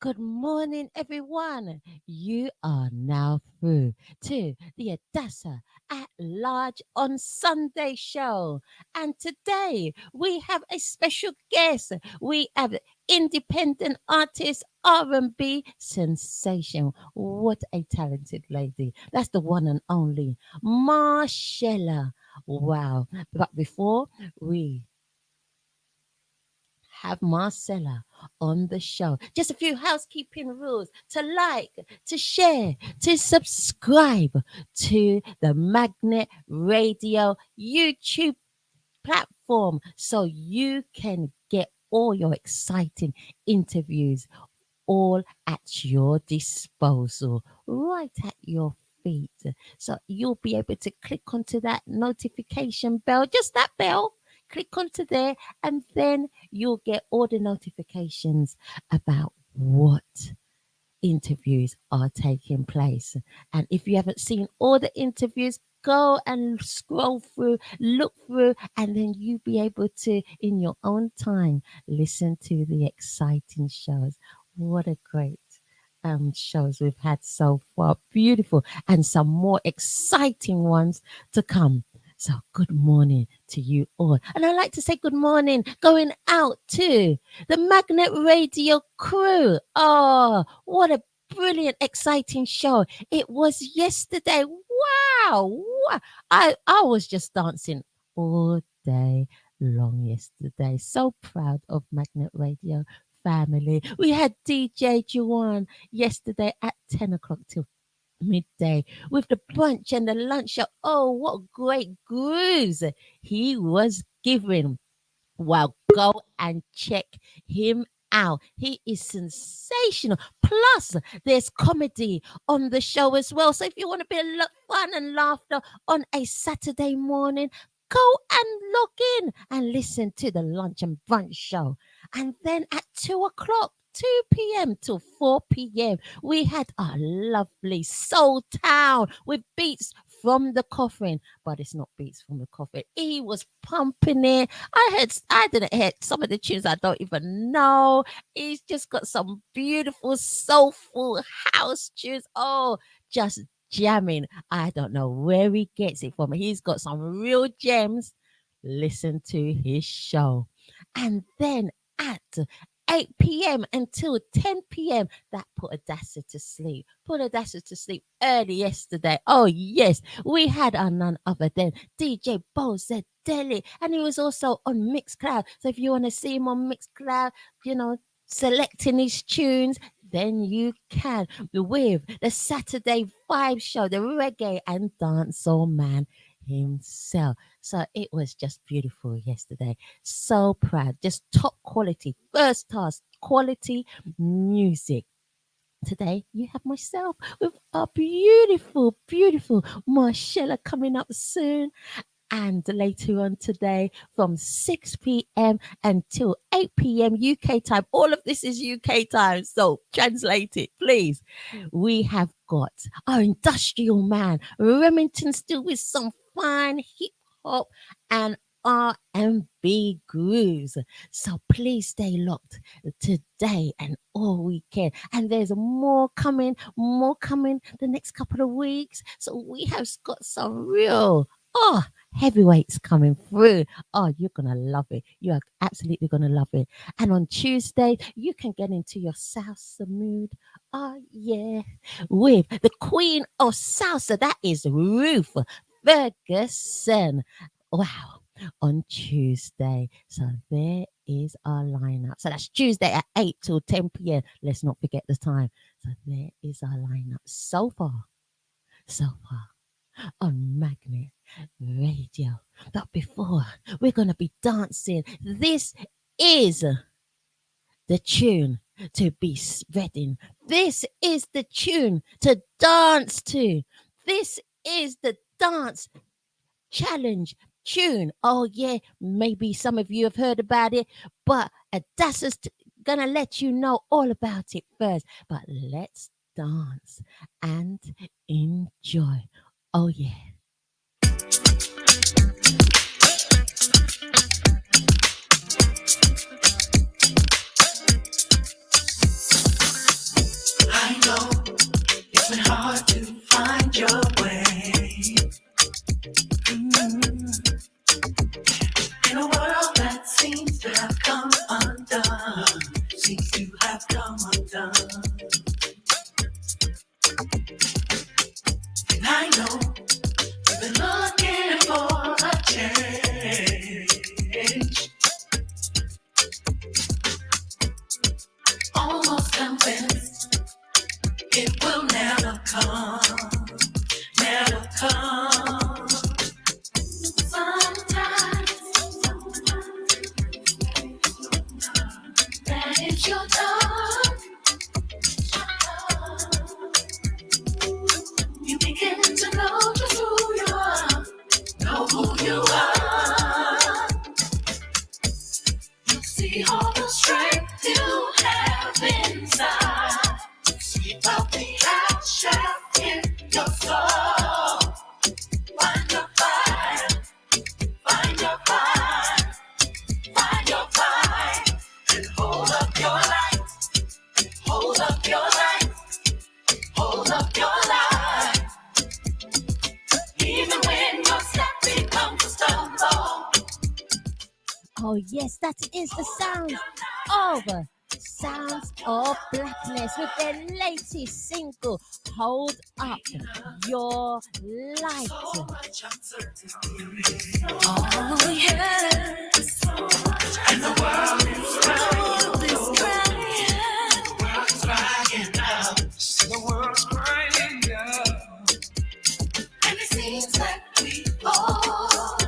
Good morning, everyone. You are now through to the Adassah at Large on Sunday show. And today we have a special guest. We have independent artist R&B sensation. What a talented lady. That's the one and only Marshella. Wow. But before we have Marcella on the show. Just a few housekeeping rules to like, to share, to subscribe to the Magnet Radio YouTube platform so you can get all your exciting interviews all at your disposal, right at your feet. So you'll be able to click onto that notification bell, just that bell. Click onto there, and then you'll get all the notifications about what interviews are taking place. And if you haven't seen all the interviews, go and scroll through, look through, and then you'll be able to, in your own time, listen to the exciting shows. What a great shows we've had so far. Beautiful. And some more exciting ones to come. So good morning to you all. And I'd like to say good morning going out to the Magnet Radio crew. Oh, what a brilliant, exciting show. It was yesterday. Wow. I was just dancing all day long yesterday. So proud of Magnet Radio family. We had DJ Juwan yesterday at 10 o'clock till midday with the brunch and the lunch show. Oh, what great grooves he was giving. Well, go and check him out. He is sensational. Plus, there's comedy on the show as well. So if you want a bit of fun and laughter on a Saturday morning, go and log in and listen to the lunch and brunch show. And then at 2 o'clock, 2 p.m. till 4 p.m. we had our lovely Soul Town with beats from the coffin, but it's not beats from the coffin. He was pumping it. I didn't hear some of the tunes I don't even know. He's just got some beautiful soulful house tunes. Oh, just jamming. I don't know where he gets it from. He's got some real gems. Listen to his show. And then at 8 p.m. until 10 p.m. that put Adassah to sleep. Put Adassah to sleep early yesterday. Oh, yes. We had our none other than DJ Boza Deli. And he was also on Mixcloud. So if you want to see him on Mixcloud, selecting his tunes, then you can. With the Saturday Vibe Show, the reggae and dancehall man himself. So it was just beautiful yesterday. So proud. Just top quality, first class quality music. Today you have myself with a beautiful, beautiful Marshella coming up soon. And later on today from 6 p.m. until 8 p.m. UK time. All of this is UK time, so translate it, please. We have got our industrial man, Remington, still with some fine hip hop and R&B grooves. So please stay locked today and all weekend. And there's more coming the next couple of weeks. So we have got some real heavyweights coming through. Oh, you're gonna love it. You are absolutely gonna love it. And on Tuesday, you can get into your salsa mood. Oh yeah, with the queen of salsa, that is Ruth Ferguson. Wow, on Tuesday. So there is our lineup. So that's Tuesday at 8 till 10 p.m. Let's not forget the time. So there is our lineup so far on Magnet Radio. But before we're going to be dancing, this is the tune to be spreading. This is the tune to dance to. This is the dance challenge tune. Oh yeah, maybe some of you have heard about it, but Adassah's gonna let you know all about it first. But let's dance and enjoy. Oh yeah. In a world that seems to have come undone, seems to have come undone. And I know you've been looking for a change, almost convinced it will never come, never come. Sometimes that it's your dark. You begin to know just who you are. Know who you are. You see all the strength you have inside. Sweep out the ashes in your soul. Find your fire. Find your fire. Find your fire. And hold up your light. Hold up your light. Hold up your light. Even when your step becomes a stumble. Oh yes, that is the sound of Blackness with their latest single, Hold Up Your Light. So much uncertainty. Oh yes. And the world is crying. The world is crying out. The world's crying out. And it seems like we all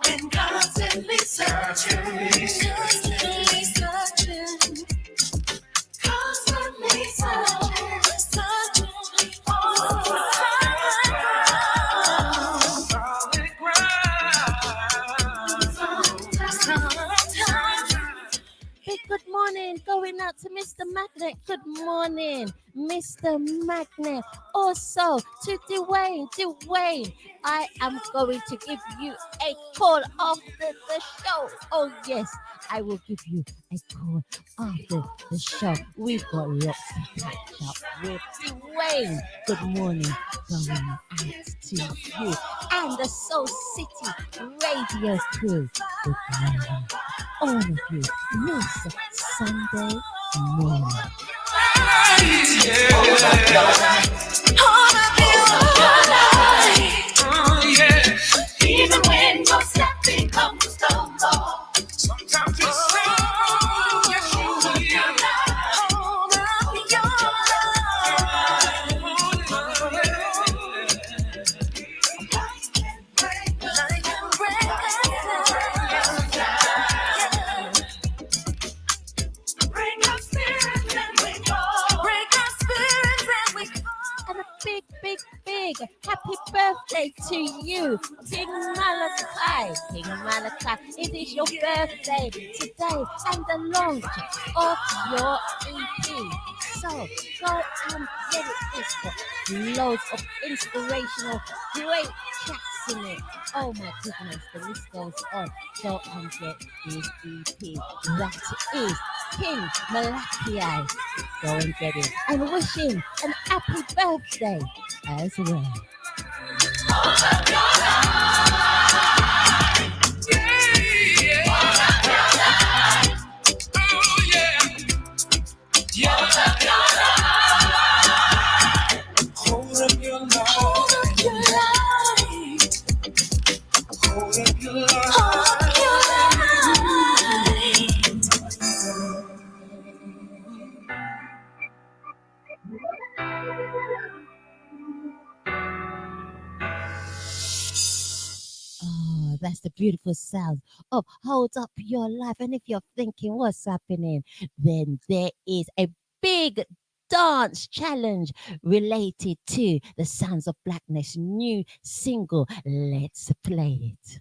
been constantly searching. Constantly searching. Constantly searching. Searching for solid ground. Sometimes. Big good morning going out to Mr. Magnet. Good morning, Mr. Magnet. Also to Dwayne, I am going to give you a call after the show. Oh yes, I will give you a call after the show. We've got lots to catch up with. Dwayne, good morning going out to you and the Soul City Radio crew. Good morning, all of you, this Sunday morning. Hold up your light. Hold up your light. Oh, yeah. Even when your step becomes a stumble. Sometimes it's hold up your light. Hold up your light. Light can break us. Bring our spirits and we fall. Break our spirits and we fall. And a big happy birthday to you, King Malachi. King Malachi, it is your birthday today and the launch of your EP. So go and get it. It's got loads of inspirational, great tracks in it. Oh my goodness, the list goes on. Go and get this EP. That is King Malachi. Go and get it and wish him an happy birthday as well. Hold up your light. Yeah. Hold up your light. Oh yeah. Hold up your light. Hold up your light. Hold up your light. Hold up your light. Hold up your Oh, that's the beautiful sound of Hold Up Your Life. And if you're thinking what's happening, then there is a big dance challenge related to the Sounds of Blackness new single. Let's play it.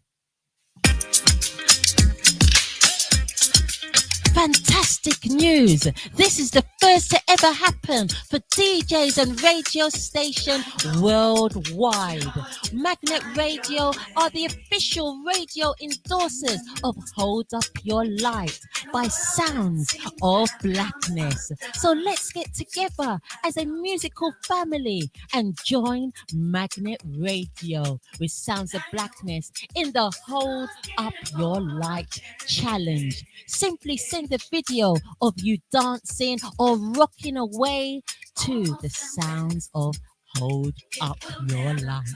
Fantastic news! This is the first to ever happen for DJs and radio station worldwide. Magnet Radio are the official radio endorsers of Hold Up Your Light by Sounds of Blackness. So let's get together as a musical family and join Magnet Radio with Sounds of Blackness in the Hold Up Your Light challenge. Simply send a video of you dancing or rocking away to the sounds of Hold Up Your Light.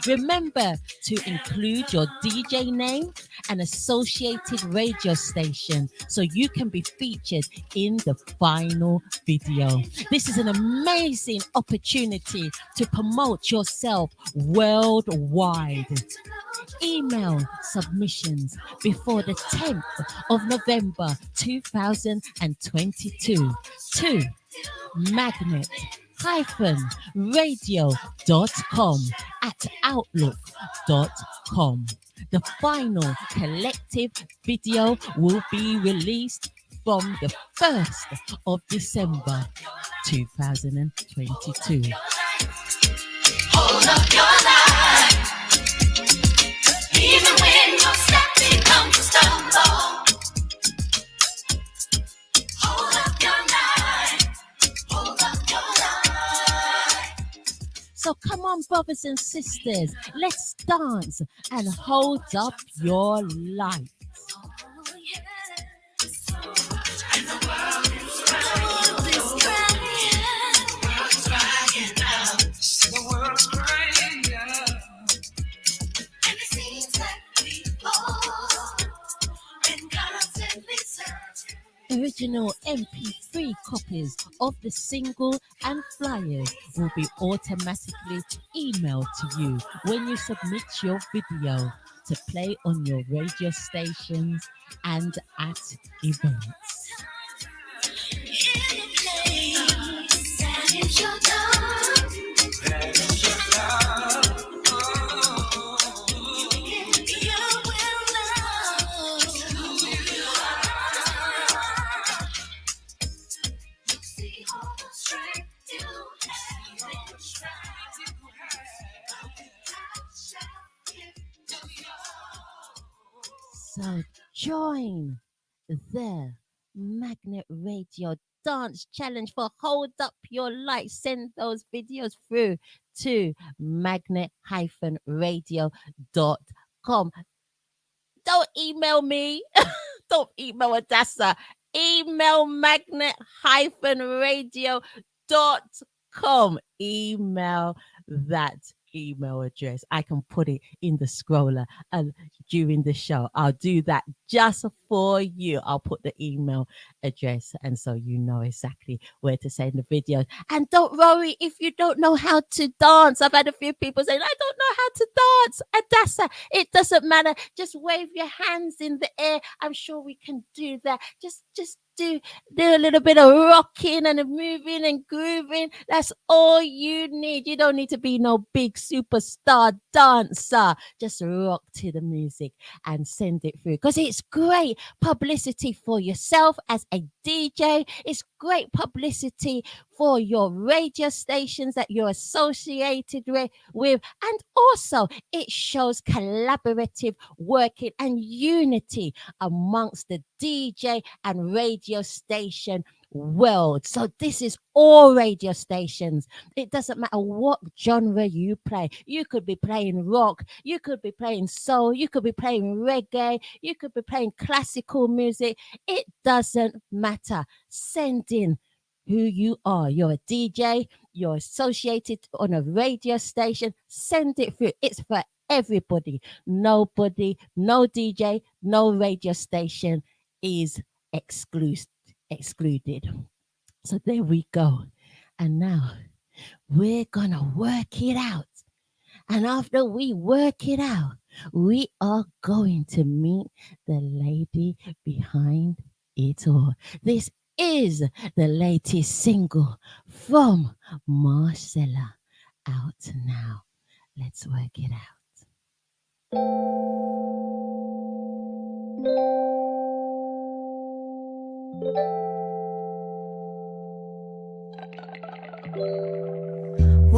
Remember to include your DJ name and associated radio station so you can be featured in the final video. This is an amazing opportunity to promote yourself worldwide. Email submissions before the 10th of November 2022 to magnet-radio.com at outlook.com. The final collective video will be released from the 1st of December 2022. Hold up your life, even when your step becomes a stumble. Hold up your life, hold up your life. So come on, brothers and sisters, let's dance and hold up your light. Oh, yes. And the world is crying. The world's crying out. And it seems like people been constantly searching. Original MP3 copies of the single and flyers will be automatically emailed to you when you submit your video to play on your radio stations and at events. In a place that is your love. That is your love. You will know. See all the strength you have inside. So join the Magnet Radio Dance Challenge for Hold Up Your Light. Send those videos through to magnet-radio.com. Don't email me. Don't email Adassah. Email magnet-radio.com. Email that email address. I can put it in the scroller during the show. I'll do that just for you. I'll put the email address, and so you know exactly where to send the videos. And don't worry if you don't know how to dance. I've had a few people saying, I don't know how to dance. Adassah, it doesn't matter. Just wave your hands in the air. I'm sure we can do that. Just do a little bit of rocking and moving and grooving. That's all you need. You don't need to be no big superstar dancer. Just rock to the music and send it through, because it's great publicity for yourself as a DJ. It's great publicity for your radio stations that you're associated with, and also it shows collaborative working and unity amongst the DJ and radio station world. So this is all radio stations. It doesn't matter what genre you play. You could be playing rock, you could be playing soul, you could be playing reggae, you could be playing classical music. It doesn't matter. Send in who you are. You're a DJ, you're associated on a radio station. Send it through. It's for everybody. Nobody, no DJ, no radio station is excluded. So there we go. And now we're gonna work it out. And after we work it out, we are going to meet the lady behind it all. This is the latest single from Marshella, out now. Let's work it out.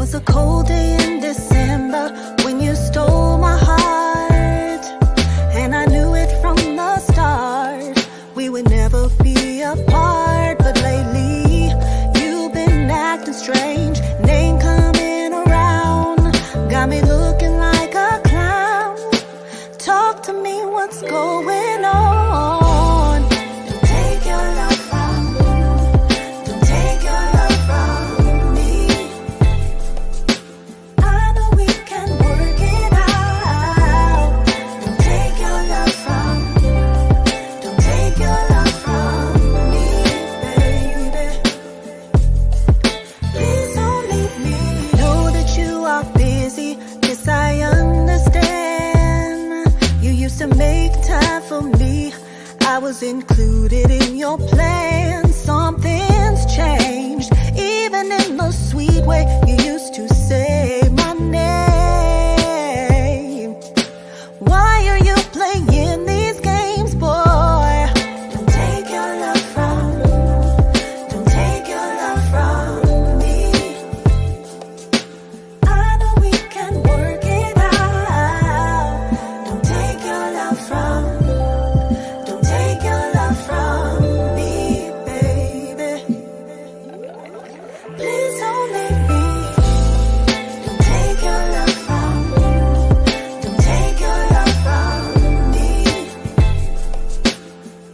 was a cold day in December when you stole my heart. And I knew it from the start, we would never be apart. But lately, you've been acting strange, name coming around, got me looking like a clown. Talk to me, what's going on? Don't take your love from, don't take your love from me. I know we can work it out. Don't take your love from, don't take your love from me, baby. Please don't leave me. Know that you are busy, yes I understand. You used to make time for me, I was included in your plan. Something's changed, even in the sweet way you used to say my name. Why are you playing these games, boy? Don't take your love from, don't take your love from me. I know we can work it out. Don't take your love from, don't take your love from me, baby. Please don't leave me. Don't take your love from, don't take your love from me.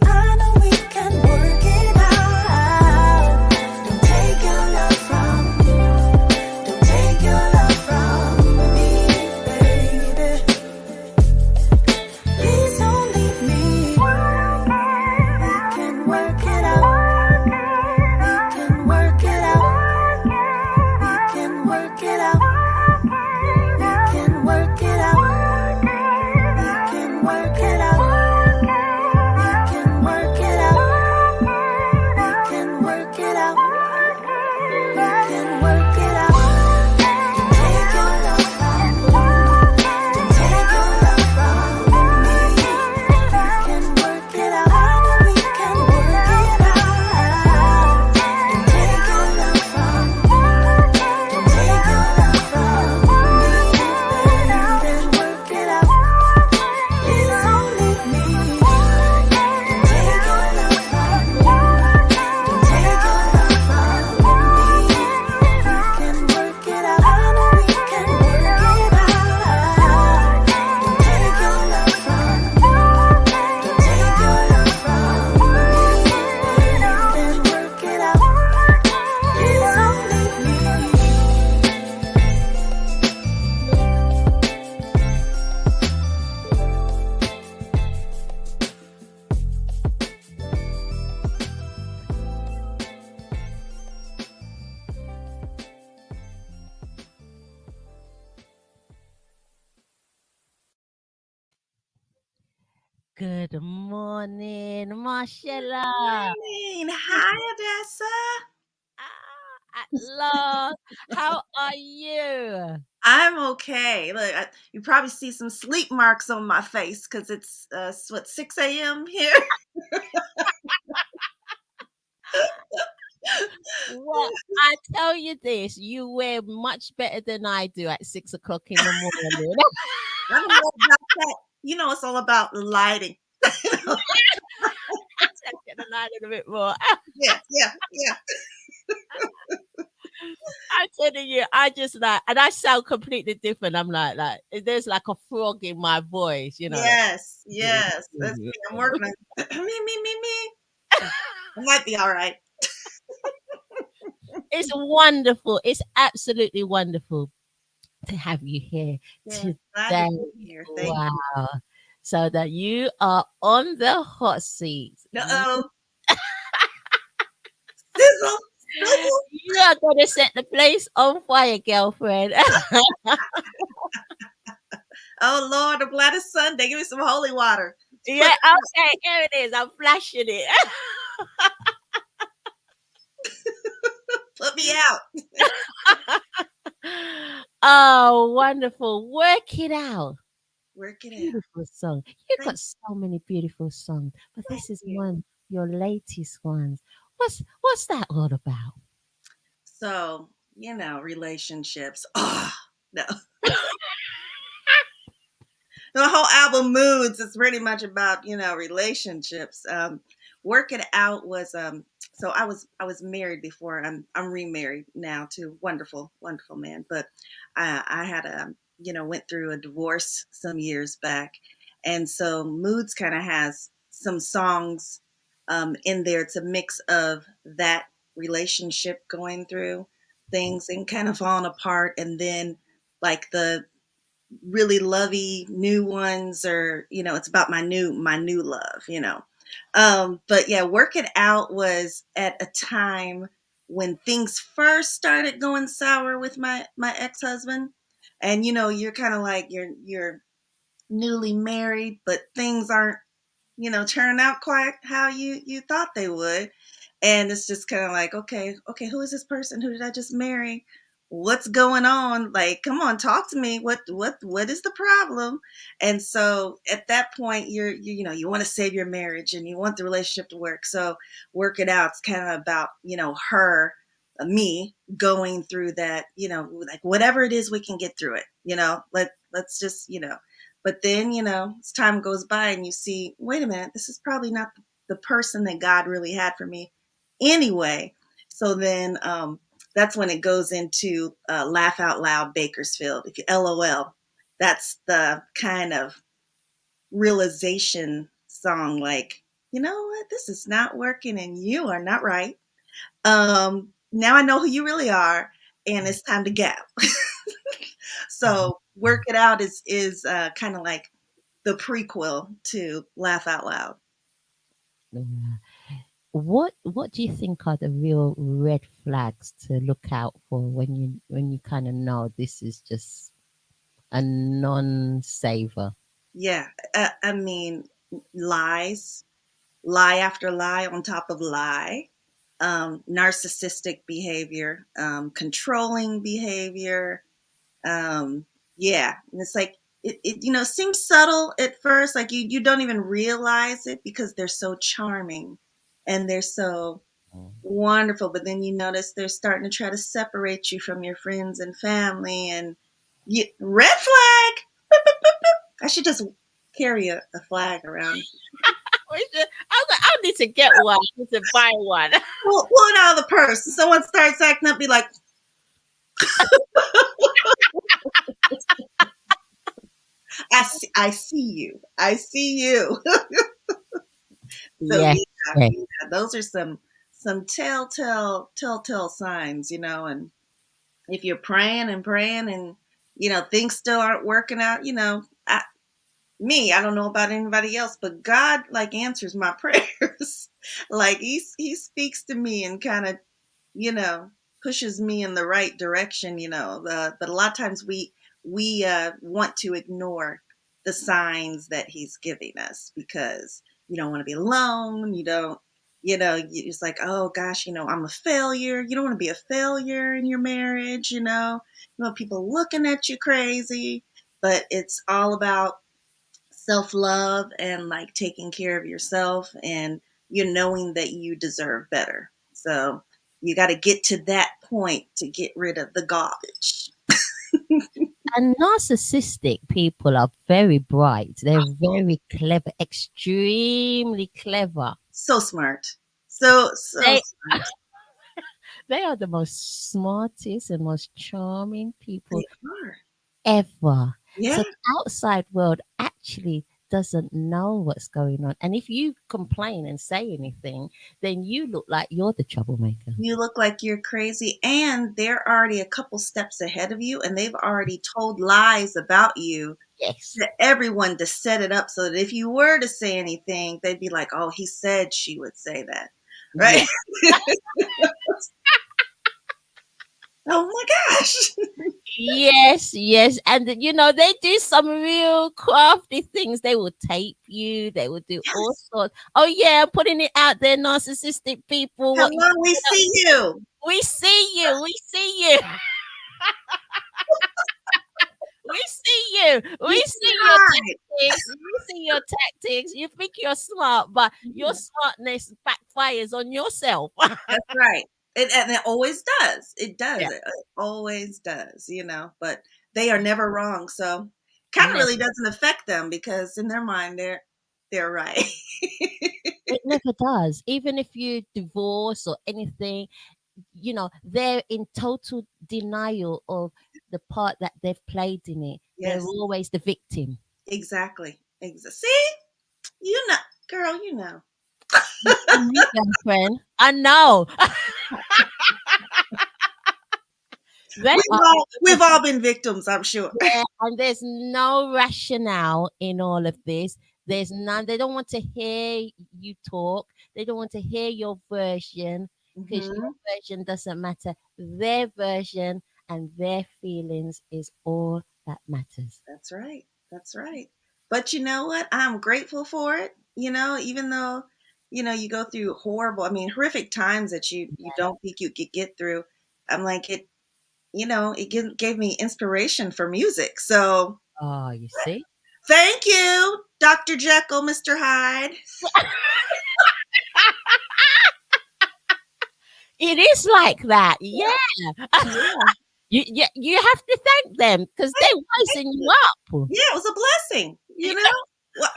I know we can work it out. Don't take your love from, don't take your love from me, baby. Please don't leave me. We can work it out. We can work it out. We can work it out. We can work it out. We can work it out. We can work it out. We can work it out. We can work it out. Don't take your love from, don't take your love from me. We can work it out. I know we can work it out. Don't take your love from, don't take your love from me. We can work it out. Please don't leave me. Don't take your love from, don't take your love from me. We can work it out. I know we can work it out. Don't take your love from, don't take your love from me. We can work it out. Please don't leave me. Good morning, Marshella. Morning. Hi, Adassah. At last, how are you? I'm okay. Look, you probably see some sleep marks on my face because it's what 6 a.m. here. Well, I tell you this, you wear much better than I do at 6 o'clock in the morning. I don't know about that. You know, it's all about the lighting. Get the light a bit more. Yeah, yeah, yeah. I'm telling you, I just like, and I sound completely different. I'm like, there's like a frog in my voice, like. Yes, yes. That's me. I'm working on me. I might be all right. It's wonderful. It's absolutely wonderful to have you here Yeah, glad to today. be here. Thank you. Wow. So that you are on the hot seat. Uh-oh. Sizzle, sizzle. You are going to set the place on fire, girlfriend. Oh, Lord, I'm glad it's Sunday. Give me some holy water. Yeah, okay, here it is. I'm flashing it. Put me out. Oh, wonderful. Work it out. Work it out. Beautiful song. You've Thank got so many beautiful songs, but this is you. one your latest ones. What's that all about? So relationships. Oh, no. The whole album Moods is pretty much about, relationships. Work It Out was so I was married before. I'm remarried now to a wonderful, wonderful man. But I had went through a divorce some years back. And so Moods kind of has some songs in there. It's a mix of that relationship going through things and kind of falling apart, and then like the really lovey new ones, or it's about my new love. But yeah, Work It Out was at a time when things first started going sour with my ex-husband. And you're kind of like you're newly married, but things aren't turn out quite how you thought they would. And it's just kind of like, okay, who is this person? Who did I just marry? What's going on? Like, come on, talk to me. What is the problem? And so at that point, you want to save your marriage and you want the relationship to work. So Work It Out. It's kind of about her, me going through that. Like whatever it is, we can get through it. Let's just but then, as time goes by and you see, wait a minute, this is probably not the person that God really had for me anyway. So then that's when it goes into Laugh Out Loud Bakersfield. If you LOL, that's the kind of realization song, like, you know what, this is not working and you are not right. Now I know who you really are, and it's time to gap. So Work It Out is kind of like the prequel to Laugh Out Loud. Yeah. What do you think are the real red flags to look out for when you kind of know this is just a non-saver? Yeah, I mean, lies, lie after lie on top of lie, narcissistic behavior, controlling behavior. Yeah, and it's like it seems subtle at first, like you don't even realize it because they're so charming and they're so wonderful, but then you notice they're starting to try to separate you from your friends and family, and red flag. I should just carry a flag around. I need to get one. I need to buy one. Pull it out of the purse. Someone starts acting up, be like, I see you. I see you. So Yes, yeah, yes. yeah, those are some telltale signs, and if you're praying and praying and things still aren't working out, I don't know about anybody else, but God like answers my prayers. Like he speaks to me and kind of you know pushes me in the right direction. But a lot of times we want to ignore the signs that he's giving us because you don't want to be alone. You don't. It's like, oh gosh, I'm a failure. You don't want to be a failure in your marriage. You want people looking at you crazy, but it's all about self love and like taking care of yourself, and you knowing that you deserve better. So you got to get to that point to get rid of the garbage. And narcissistic people are very bright. They're very clever, extremely clever. So smart. So They smart. they are the most smartest and most charming people They are. ever. Yeah. So the outside world actually doesn't know what's going on. And if you complain and say anything, then you look like you're the troublemaker. You look like you're crazy, and they're already a couple steps ahead of you, and they've already told lies about you Yes. to everyone to set it up so that if you were to say anything, they'd be like, oh, he said she would say that. Right? Yeah. Oh my gosh. Yes, yes. And they do some real crafty things. They will tape you, they will do all Yes. sorts. Oh yeah, I'm putting it out there, narcissistic people. Hello, we see you. We see you, we see you, we see you, You we see see your high. tactics, we see your tactics. You think you're smart, but your Yeah, smartness backfires on yourself. that's right. And it always does. It Yeah. does. It always does, but they are never wrong. So kind of Never. really doesn't affect them because in their mind they're right. It never does. Even if you divorce or anything, they're in total denial of the part that they've played in it. They're Yes, always the victim. exactly. See, you know, girl, I know, girlfriend. I know. They we've are. all we've all been victims, I'm sure. Yeah, and there's no rationale in all of this. There's none. They don't want to hear you talk. They don't want to hear your version because your Hmm. version doesn't matter. Their version and their feelings is all that matters. That's right. That's right. But you know what? I'm grateful for it. Even though, you go through horrific times that you don't think you could get through. I'm like it gave me inspiration for music. So Oh, you see? thank you, Dr. Jekyll, Mr. Hyde. It is like that. Yeah. Yeah, yeah. You have to thank them because they're Thank wising you you. up. Yeah, it was a blessing. What?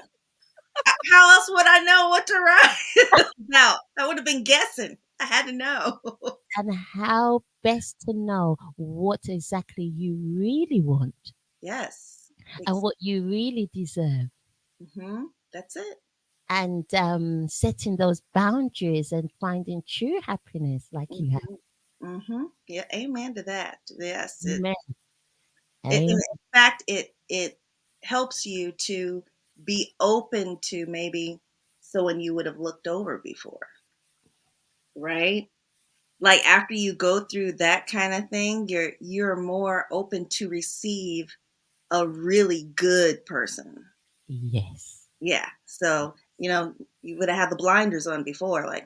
How else would I know what to write about? I would have been guessing. I had to know. And how best to know what exactly you really want Yes. and what you really deserve, That's it. and setting those boundaries and finding true happiness like you have. Yeah. Amen to that. Yes. Amen. In Amen. fact, it helps you to be open to maybe someone you would have looked over before, right? Like after you go through that kind of thing, you're more open to receive a really good person. Yes. Yeah. So, you would have had the blinders on before, like,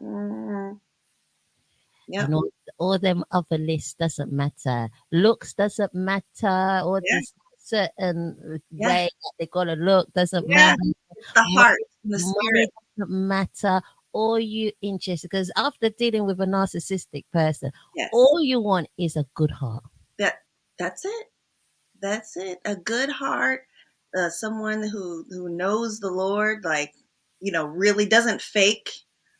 yep, And all them other lists doesn't matter. Looks doesn't matter. Or yeah, this certain yeah, way that they gotta look doesn't yeah. matter. It's the heart Money, and the money spirit. doesn't matter. All you interested because after dealing with a narcissistic person, Yes. all you want is a good heart. That that's it. That's it. A good heart, someone who knows the Lord, like, really doesn't fake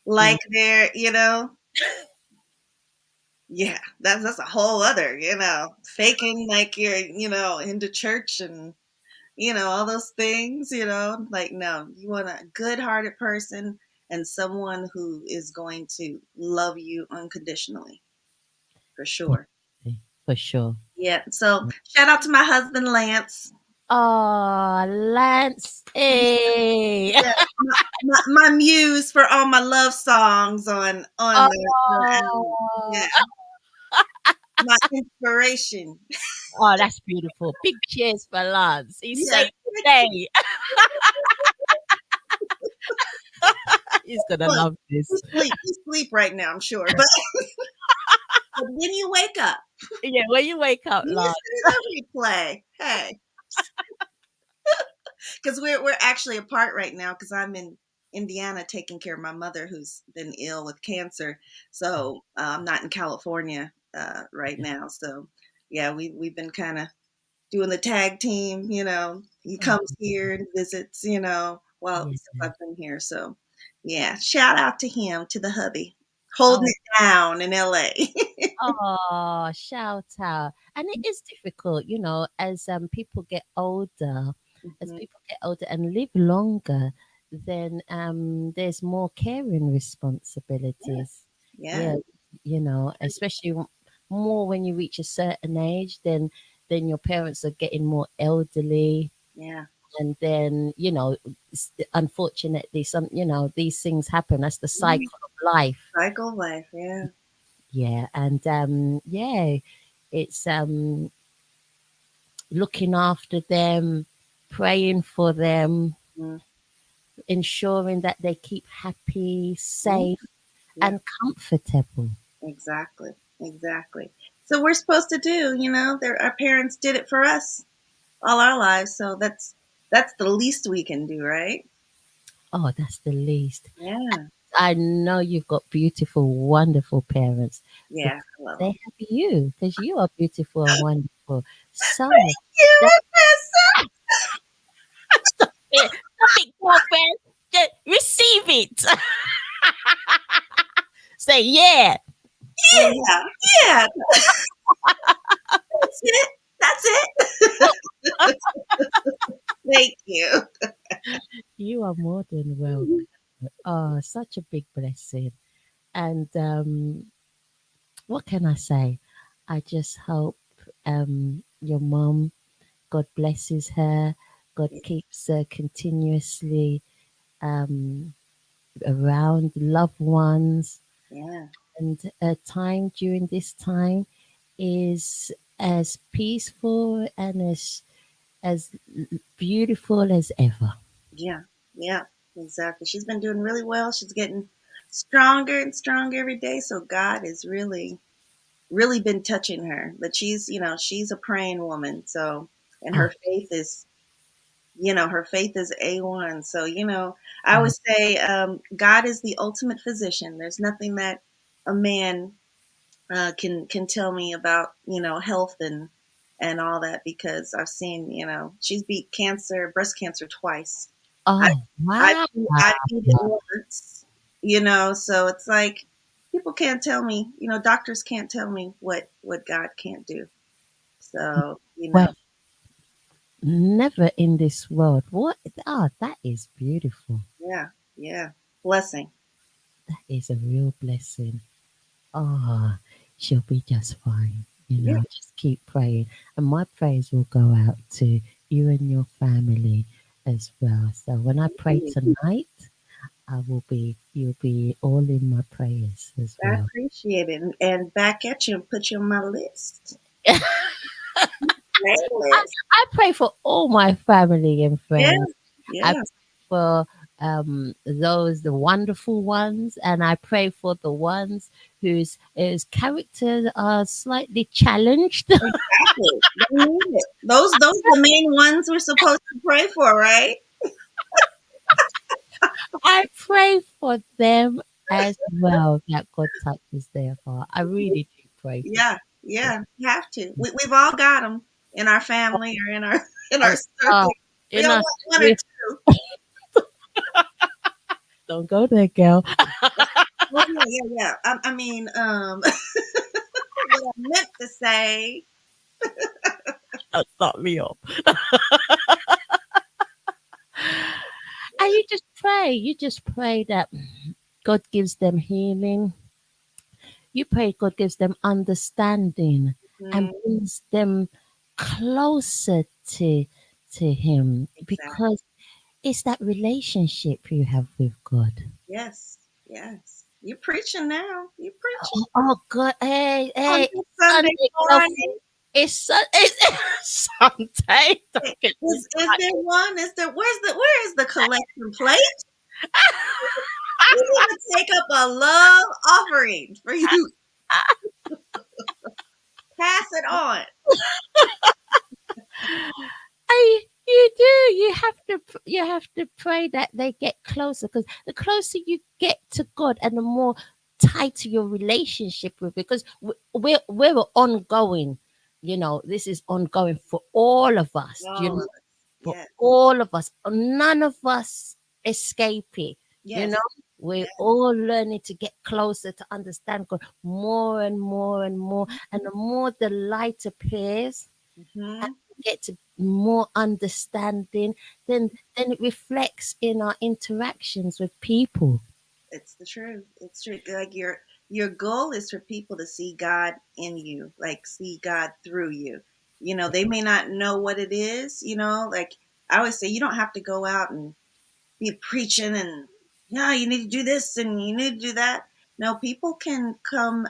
Mm. like they're. Yeah, that's a whole other, faking like you're into church and all those things, like, no, you want a good-hearted person and someone who is going to love you unconditionally, for sure. For sure. Yeah. So shout out to my husband Lance. Oh, Lance. Hey. Yeah, my muse for all my love songs on the album. Oh, Yeah, my inspiration. oh, that's beautiful. Big cheers for Lance. He's Yes. saved the day. He's gonna Look, love this. he's sleep right now, I'm sure. But when you wake up, Yeah, when you wake up, you Lance. listen to the replay. Hey, because we're actually apart right now because I'm in Indiana taking care of my mother who's been ill with cancer. So I'm not in California right now. So yeah, we've been kind of doing the tag team. He Oh, comes here and visits. Well, yeah. since I've been here. So yeah, shout out to him, to the hubby, holding Oh, it down in LA. oh, shout out. And it is difficult, as people get older, Mhm. and live longer, then there's more caring Yeah, responsibilities. yeah, Yeah, especially more when you reach a certain age, then your parents are getting more elderly, yeah. and then unfortunately these things happen. That's the Mhm. cycle of life. Cycle of life. Yeah. Yeah, and yeah, it's looking after them, praying for them, Mhm. ensuring that they keep happy, Mhm. safe, Yeah. and comfortable. Exactly. Exactly. So we're supposed to do, our parents did it for us all our lives. So that's the least we can do, right? Oh, that's the least. Yeah. I know you've got beautiful, wonderful parents Yeah, because I love they them. have you, because you are beautiful and wonderful. So, You, that Adassah. it. Stop it, girlfriend. Just receive it. Say, yeah. Mhm. Yeah, yeah. That's it. That's it. Thank you. You are more than welcome. Oh, such a big blessing. And what can I say? I just hope your mom, God blesses her, God keeps her continuously um, around loved ones, Yeah, and a time during this time is as peaceful and as beautiful as ever. yeah, yeah. Exactly. She's been doing really well. She's getting stronger and stronger every day. So God is really, really been touching her. But she's a praying woman. So, and Oh, her faith is A1. So, I oh, always say God is the ultimate physician. There's nothing that a man can tell me about health and all that, because I've seen she's beat breast cancer twice. I oh, I wow. I beat it once, so it's like people can't tell me, doctors can't tell me what God can't do. So, Well, never in this world. What? Ah, that is beautiful. yeah, yeah, blessing. That is a real blessing. Ah, she'll be just fine. Yeah, Just keep praying. And my prayers will go out to you and your family as well. So when I pray tonight, you'll be all in my prayers as I well. appreciate it, and back at you and put you on my list. Playlist. I pray for all my family and Yeah, friends. I yeah. pray for the wonderful ones, and I pray for the ones whose characters are slightly challenged. Exactly. They need it. Those are the main ones we're supposed to pray for, right? I pray for them as well, that God touches their heart. I really do pray for Yeah, yeah. You have to. We've all got them in our family or in our in our them. circle. You We all know, got one or we two. don't go there, girl. Oh yeah, yeah, yeah. I mean, what I meant to say. Stop me up. And you just pray. You just pray that God gives them healing. You pray God gives them understanding and Mhm, brings them closer to Him, exactly. because it's that relationship you have with God. Yes, yes. You preaching now. You preaching Oh God, hey, on hey, this it's Sunday Sunday, morning. girlfriend. It's Sunday. Don't get me Is there started. one? Where is the collection plate? We need to take up a love offering for you. Pass it on. You do. You have to pray that they get closer, because the closer you get to God, and the more tighter your relationship with, because we're ongoing. This is ongoing for all of us. All of us. For Yes. all of us. None of us escape it. You Yes. know, we're Yes. all learning to get closer to understand God more and more and more. And the more the light appears, and Hmm. we get to more understanding, then it reflects in our interactions with people. It's the truth. It's true. Like your goal is for people to see God in you, like see God through you. They may not know what it is, like I always say, you don't have to go out and be preaching and yeah, you need to do this and you need to do that. No, people can come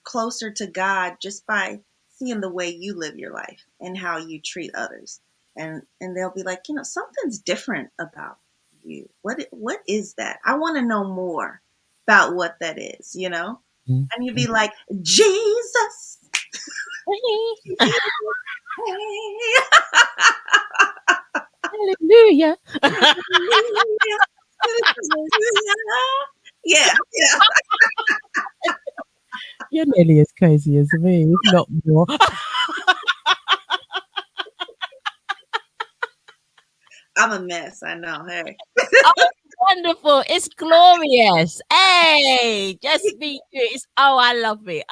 closer to God just by seeing the way you live your life and how you treat others, and they'll be like, something's different about you. What is that? I want to know more about what that is. Mm. And you'd be like, Jesus, Jesus, Hallelujah. hallelujah, hallelujah. Yeah, yeah. You're nearly as crazy as me, if not more. I'm a mess. I know. Hey. Oh, wonderful. It's glorious. Hey, just be you. I love it.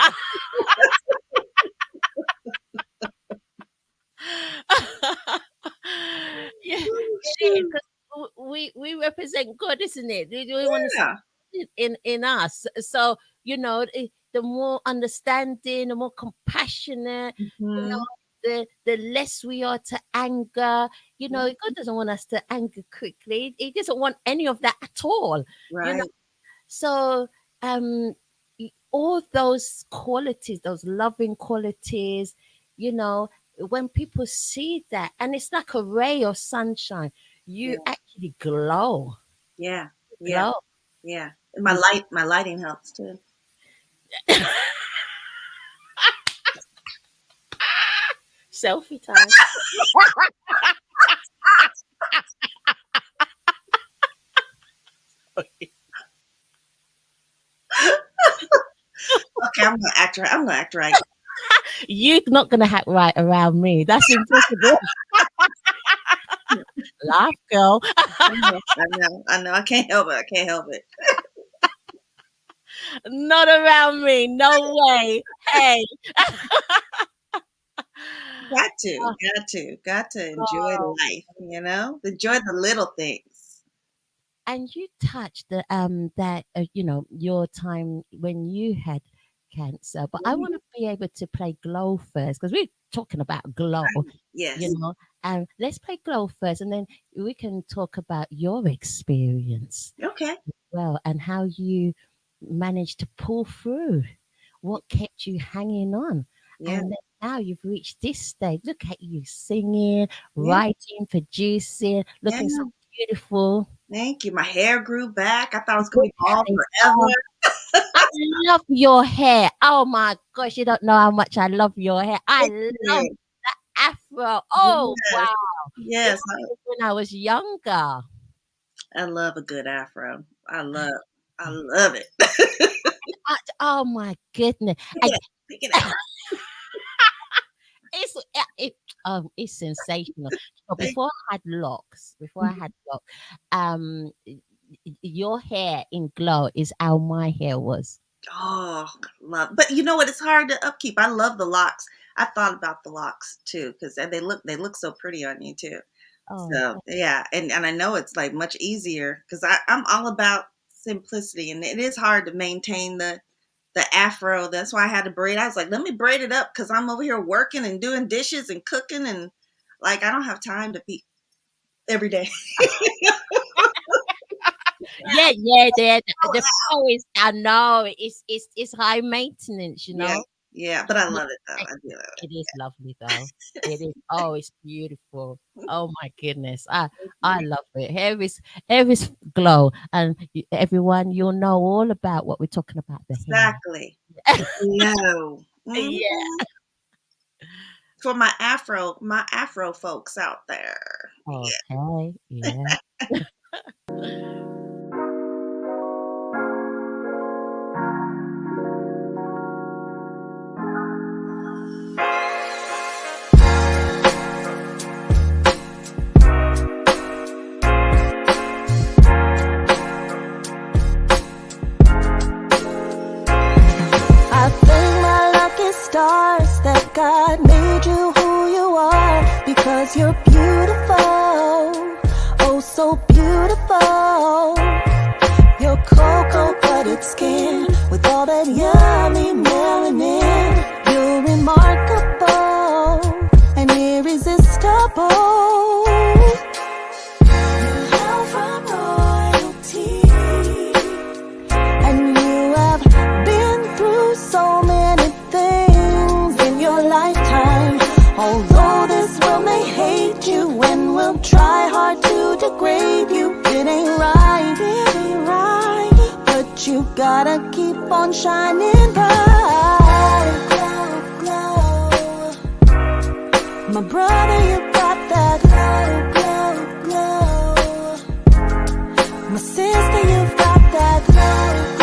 Yeah, it is because we represent God, isn't it? We want to see Yeah. it in us. So the more understanding, the more compassionate, Hmm. the less we are to anger. God doesn't want us to anger quickly. He doesn't want any of that at all. You know. Right. So all those qualities, those loving qualities, you know, when people see that, and it's like a ray of sunshine, you Yeah. actually glow, Yeah. Yeah. glow. Yeah. You My lighting helps too. selfie time. Okay, I'm gonna act right. I'm gonna act right. You're not gonna hack right around me. That's impossible. Laugh, girl. I know. I know. I know. I can't help it. I can't help it. Not around me. No way. Hey. Got to enjoy Oh, life. Enjoy the little things. and you touched the that your time when you had cancer, but I Mhm. want to be able to play glow first because we're talking about glow, you Yes. know. And let's play glow first, and then we can talk about your experience, Okay. well, and how you managed to pull through, what kept you hanging on, Yeah. and then now you've reached this stage. Look at you singing, Yeah. writing, producing, Yeah. looking so beautiful. Thank you. My hair grew back. I thought it was gonna Look be at bald this. forever. I love your hair. Oh my gosh, you don't know how much I love your hair. I Thank love you. afro. Oh Yes. wow. It Yes. was when I was younger. I love a good afro. I love it. Oh my goodness. Pick it I, up. Pick it up. it's sensational. But Thank before I you. had locks, your hair in glow is how my hair was. Oh, love. But you know what? It's hard to upkeep. I love the locks. I thought about the locks too because they look so pretty on you too. Oh, So yeah, and I know it's like much easier because I'm all about simplicity, and it is hard to maintain the afro. That's why I had to braid. I was like, let me braid it up because I'm over here working and doing dishes and cooking, and like I don't have time to be every day. yeah. The flow is. I know it's high maintenance. Yeah, yeah, but I love it though. It I do love it is lovely though. It is. Oh, it's beautiful. it. Oh my goodness. I love it. Hair is glow, and everyone you'll know all about what we're talking about the hair. Exactly. No. Yeah. For my Afro folks out there. Yeah. Okay. Yeah. I thank my lucky stars that God made you who you are because you're beautiful, oh so beautiful. Your cocoa-coated skin with all that yummy melanin. You're remarkable and irresistible. You hail from royalty, and you have been through so many things in your lifetime. Although this world may hate you and will try hard to degrade you, it ain't right, but you gotta keep on shining bright. Glow, glow, glow. My brother, you got that glow, glow, glow. My sister, you've got that glow,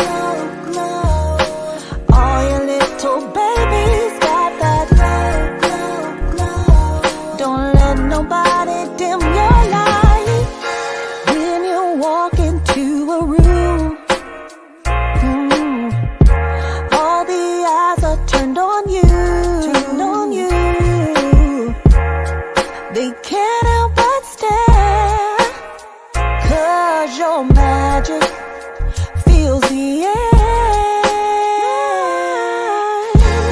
magic fills the air.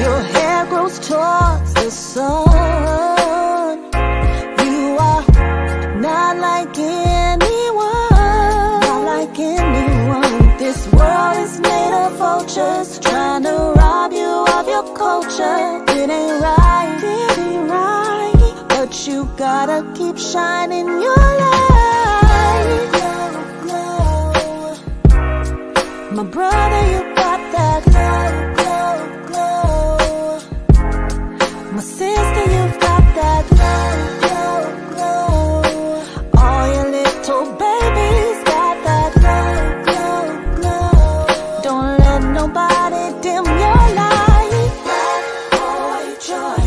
Your hair grows towards the sun. You are not like anyone, not like anyone. This world is made of vultures trying to rob you of your culture. It ain't right, it ain't right, but you gotta keep shining your light. Glow, glow. My brother, you got that glow, glow, glow. My sister, you've got that glow, glow, glow. All your little babies got that glow, glow, glow. Don't let nobody dim your light. Black boy joy,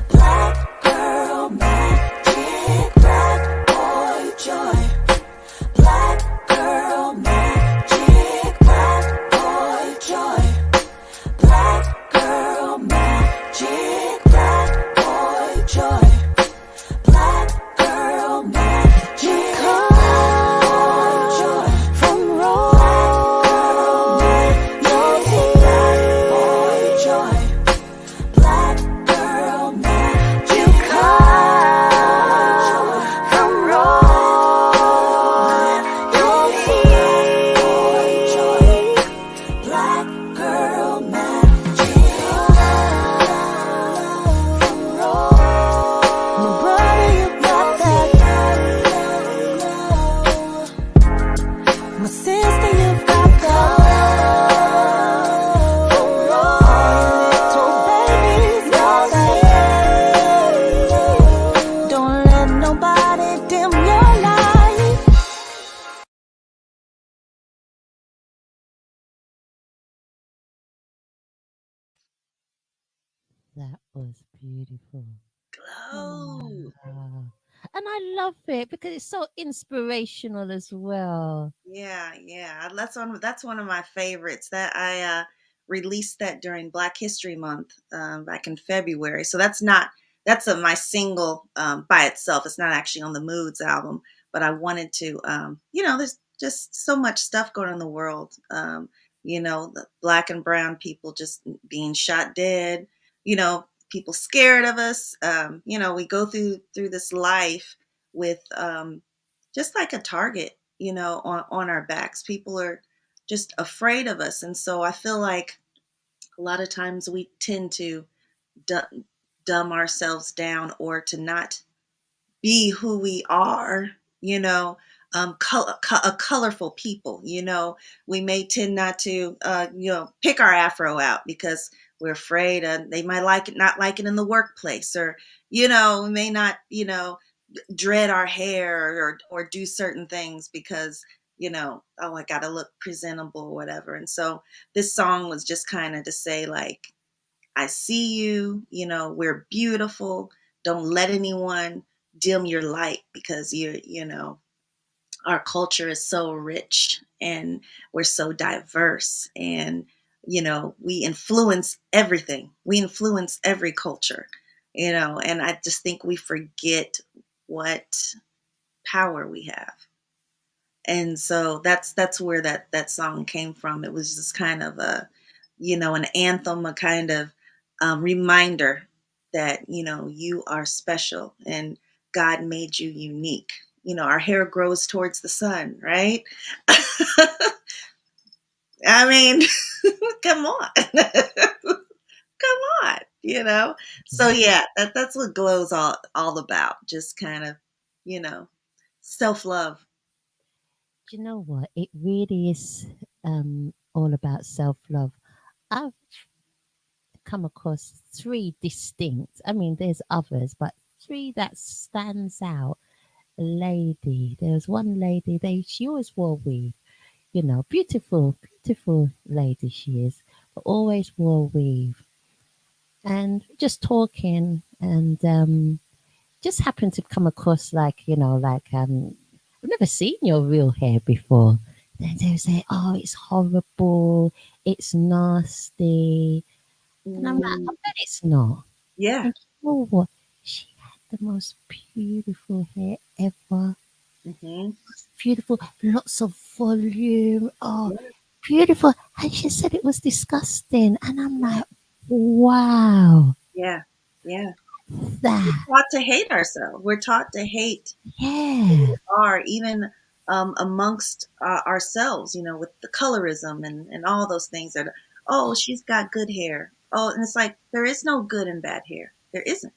black girl magic. Black boy joy, black girl magic. Black boy joy, black girl magic. Black boy joy, black girl magic. Come joy from royalty. Black boy joy, black girl magic. Come from royalty. Boy joy, black girl magic. From royalty. My brother, you got that glow. My sister, you've got that glow. All your little babies got that glow. Don't let nobody dim your light. That was beautiful. Glow. Wow. And I love it because it's so inspirational as well. Yeah, yeah. That's one of my favorites. That I released that during Black History Month back in February. So my single by itself. It's not actually on the Moods album, but I wanted to there's just so much stuff going on in the world. The black and brown people just being shot dead, people scared of us. We go through this life with just like a target, on our backs. People are just afraid of us. And so I feel like a lot of times we tend to dumb ourselves down or to not be who we are, you know, a colorful people, we may tend not to, pick our afro out because we're afraid they might not like it in the workplace, or, we may not, dread our hair or do certain things because oh, I gotta look presentable or whatever. And so this song was just kind of to say, like, I see you, we're beautiful. Don't let anyone dim your light, because our culture is so rich and we're so diverse, and we influence everything. We influence every culture, and I just think we forget what power we have. And so that's where that song came from. It was just kind of an anthem, a kind of reminder that you are special and God made you unique. Our hair grows towards the sun, right? I mean, come on. Come on, so yeah, that's what Glow's all about. Just kind of, you know self-love. Do you know what? It really is all about self love. I've come across three distinct, I mean, there's others, but three that stands out. A lady, there was one lady, she always wore a weave, beautiful, beautiful lady she is, but always wore a weave. And just talking, and just happened to come across, like, I've never seen your real hair before. Then they would say, oh, it's horrible, it's nasty. And I'm like, I Mm, bet it's not. yeah. And you know what? She had the most beautiful hair ever. Mm-hmm. Beautiful, lots of volume. Oh, Yeah, beautiful. And she said it was disgusting. And I'm yeah, like, wow, yeah, yeah. that, Taught to hate ourselves. We're taught to hate who yeah. we are, even amongst ourselves. You know, with the colorism and all those things that. Oh, she's got good hair. Oh, and it's like there is no good and bad hair. There isn't.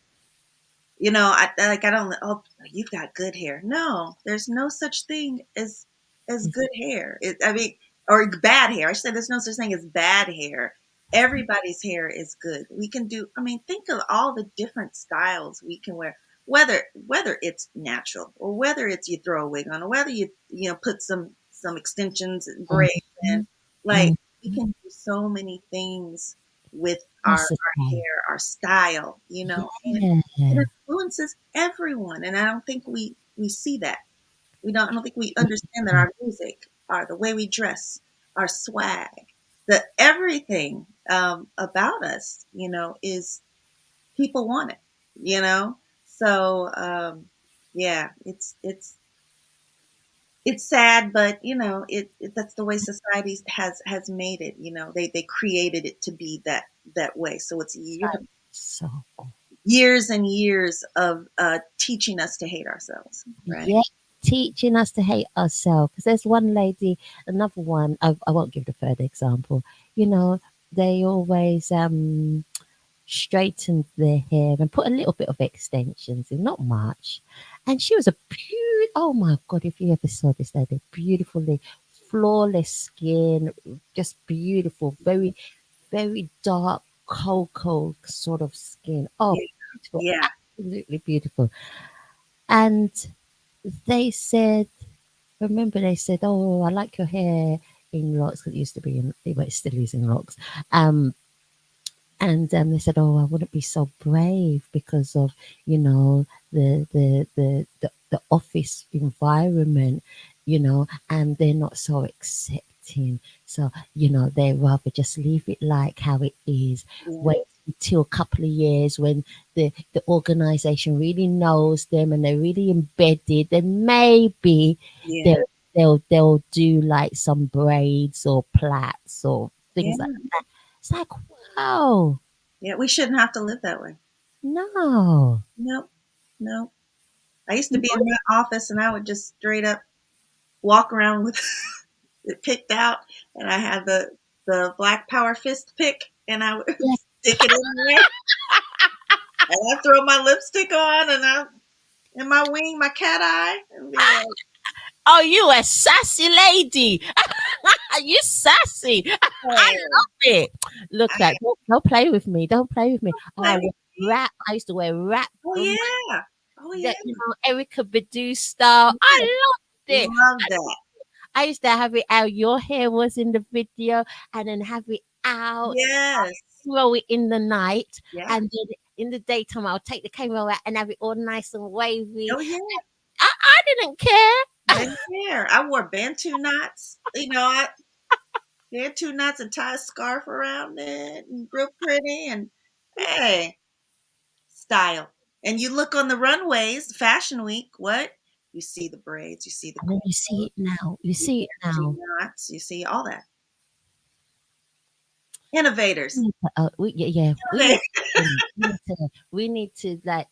You know, I don't. Oh, you've got good hair. No, there's no such thing as good hair. I mean, or bad hair. I should say there's no such thing as bad hair. Everybody's hair is good. We can do. I mean, think of all the different styles we can wear. Whether it's natural or whether it's you throw a wig on or whether you put some extensions and braids in. Mhm, Like we mhm. can do so many things with That's the our thing. hair, our style, and Yeah. it influences everyone. And I don't think we see that. I don't think we understand that our music, the way we dress, our swag, the everything about us, is people want it, you know. So yeah, it's sad, but that's the way society has made it. They created it to be that way. So it's So, years and years of teaching us to hate ourselves, right? yeah, teaching us to hate ourselves. Because there's one lady, another one, I won't give the third example. You know, they always straightened their hair and put a little bit of extensions in, not much. And she was a oh my God, if you ever saw this lady, beautifully, flawless skin, just beautiful, very, very dark cocoa sort of skin. Oh, Yeah, beautiful, yeah, absolutely beautiful. And they said, remember they said, oh, I like your hair in locks, 'cause it used to be in, well, it still is in locks. Um, and they said, "Oh, I wouldn't be so brave because of the office environment, and they're not so accepting. So they rather just leave it like how it is. yeah, Wait until a couple of years when the organization really knows them and they're really embedded. Then maybe yeah, they'll do like some braids or plaits or things like yeah, that." It's like, wow, yeah. We shouldn't have to live that way. no. Nope, nope. I used to be in my office and I would just straight up walk around with it picked out, and I had the Black Power fist pick, and I would Yeah. stick it in there, and I throw my lipstick on, and my wing, my cat eye, and be like, Oh, you a sassy lady. You sassy. I "Hey, love it. Look at, don't play with me. Don't play with me. Oh, I play wear with me." rap. I used to wear rap Oh on yeah, oh yeah, that, Erica Badu style. I yes, loved it. love that. I used to have it out. Your hair was in the video, and then have it out, Yes, throw it in the night, yeah, and then in the daytime, I'll take the camera out and have it all nice and wavy. oh yeah. I didn't care. Didn't care. I wore Bantu knots. Bantu knots and tie a scarf around it, and real pretty. And hey, style. And you look on the runways, Fashion Week. What you see the braids, you see the And then you cornrows, see it now. You you see it see now. Bantu knots, you see all that. Innovators. Yeah, yeah, Innovators. we need to like,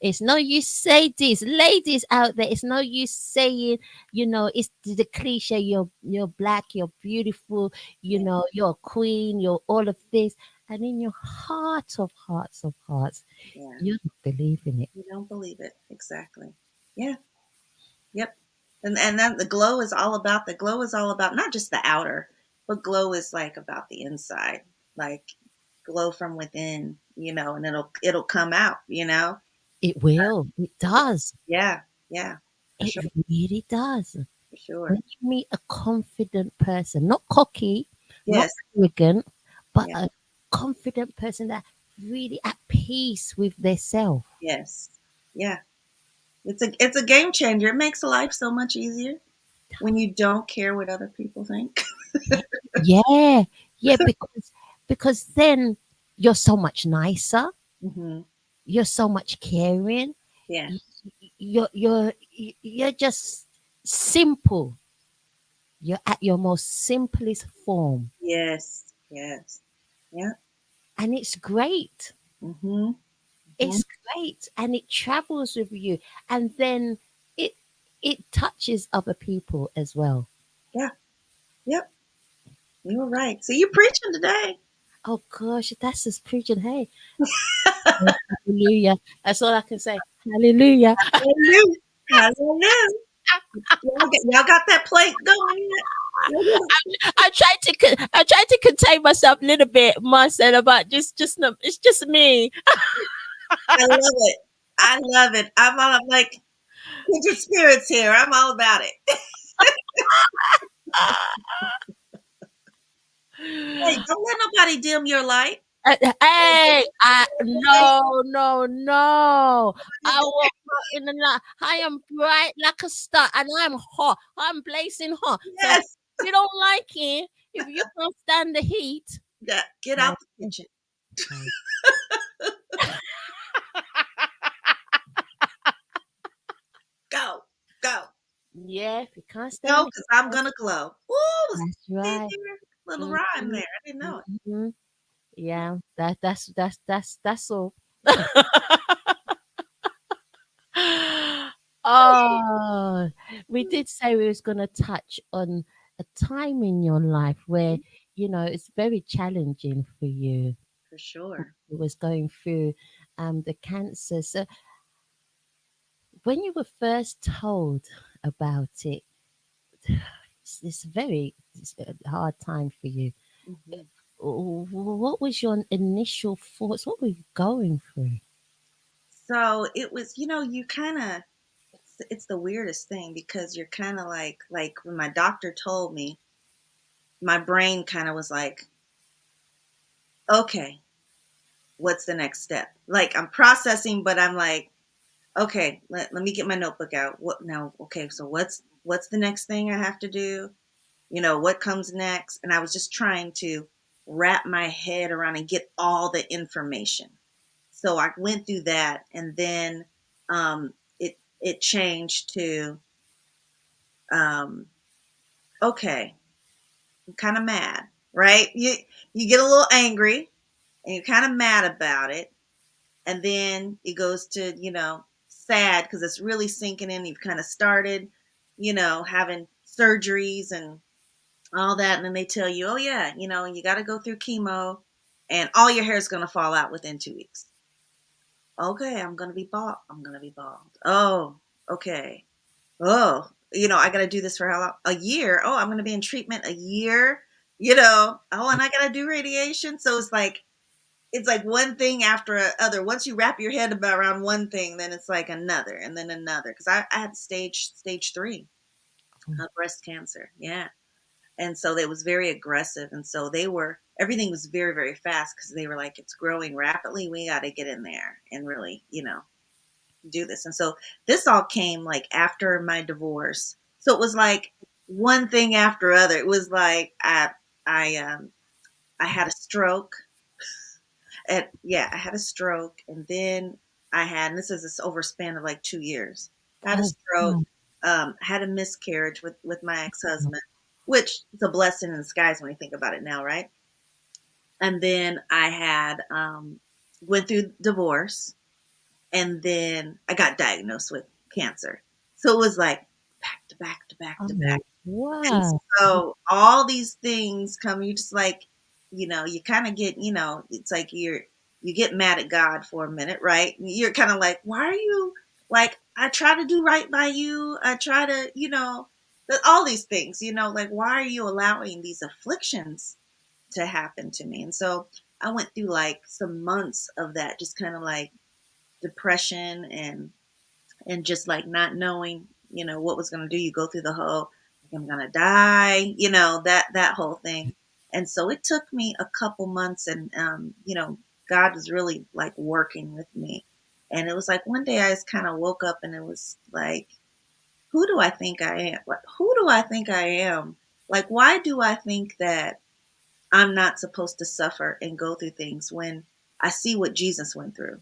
it's no use say this, ladies out there. It's no use saying, it's the cliche. You're black, you're beautiful, Yeah, you're a queen, you're all of this, and in your heart of hearts of hearts, yeah. you don't believe in it. You don't believe it. Exactly. Yeah. Yep. And then the glow is all about not just the outer, but glow is like about the inside. Like glow from within, and it'll come out. It will. It does. Yeah, yeah, for It sure, really does. for sure. When you meet a confident person, not cocky, not Yes, arrogant, but yeah, a confident person that really at peace with their self. yes, yeah. It's a game changer. It makes life so much easier when you don't care what other people think. Yeah, yeah, because then you're so much nicer, Hmm. you're so much caring, Yeah, y- you're just simple. You're at your most simplest form. Yes. Yes. Yeah. And it's great. Mm-hmm. It's great. And it travels with you. And then it it touches other people as well. Yeah. Yep. You were right. So you're preaching today. Oh gosh, that's just preaching. Hey, hallelujah. That's all I can say. Hallelujah. Hallelujah. Hallelujah. Y'all got that plate going yet? I tried to contain myself a little bit, Marcella, but just no, it's just me. I love it. I love it. I'm like kindred spirits here. I'm all about it. Hey, don't let nobody dim your light. Hey, no, no, no. I woke up in the night. I am bright like a star, and I'm hot. I'm blazing hot. So if Yes. you don't like it, if you can't stand the heat, Yeah, get hey, out the kitchen. hey. Go. Go. Yeah, if you can't stand Go, the because heat, I'm gonna glow. Ooh, that's see right. there? Little rhyme Mhm, there. I didn't know it. mhm. Yeah, that's all. Oh, we did say we was going to touch on a time in your life where, it's very challenging for you. For sure. You was going through the cancer. So when you were first told about it, it's a hard time for you. Mhm. What was your initial thoughts? What were you going through? So it was, you kind of, it's the weirdest thing because you're kind of like when my doctor told me, my brain kind of was like, okay, what's the next step? Like I'm processing, but I'm like, okay, let me get my notebook out. What now? Okay, so what's the next thing I have to do? What comes next? And I was just trying to wrap my head around and get all the information. So I went through that, and then it changed to um, okay, I'm kind of mad, right? You get a little angry, and you're kind of mad about it, and then it goes to sad because it's really sinking in. You've kind of started, having surgeries and all that, and then they tell you, oh yeah, you got to go through chemo, and all your hair is going to fall out within 2 weeks. Okay, I'm going to be bald. I'm going to be bald. Oh, okay. Oh, I got to do this for how long? A year. Oh, I'm going to be in treatment a year. Oh, and I got to do radiation. So it's like one thing after other. Once you wrap your head about around one thing, then it's like another and then another. Because I had stage 3 Oh, breast cancer. Yeah. And so it was very aggressive. And so everything was very, very fast because they were like, it's growing rapidly. We got to get in there and really, do this. And so this all came like after my divorce. So it was like one thing after other. It was like I had a stroke. And yeah, I had a stroke, and then and this is this overspan of like 2 years. I had a oh, stroke, wow. had a miscarriage with my ex husband, which is a blessing in disguise when you think about it now, right? And then I had went through divorce, and then I got diagnosed with cancer. So it was like back to back to back to back. Oh, And wow. so all these things come, you just like, you kind of get, it's like you get mad at God for a minute, right? You're kind of like, why are you like, I try to do right by you. I try to, all these things, like, why are you allowing these afflictions to happen to me? And so I went through like some months of that, just kind of like depression and just like not knowing, what was going to do. You go through the whole, I'm going to die, that whole thing. And so it took me a couple months, and, God was really like working with me. And it was like one day I just kind of woke up and it was like, who do I think I am? Like, who do I think I am? Like, why do I think that I'm not supposed to suffer and go through things when I see what Jesus went through?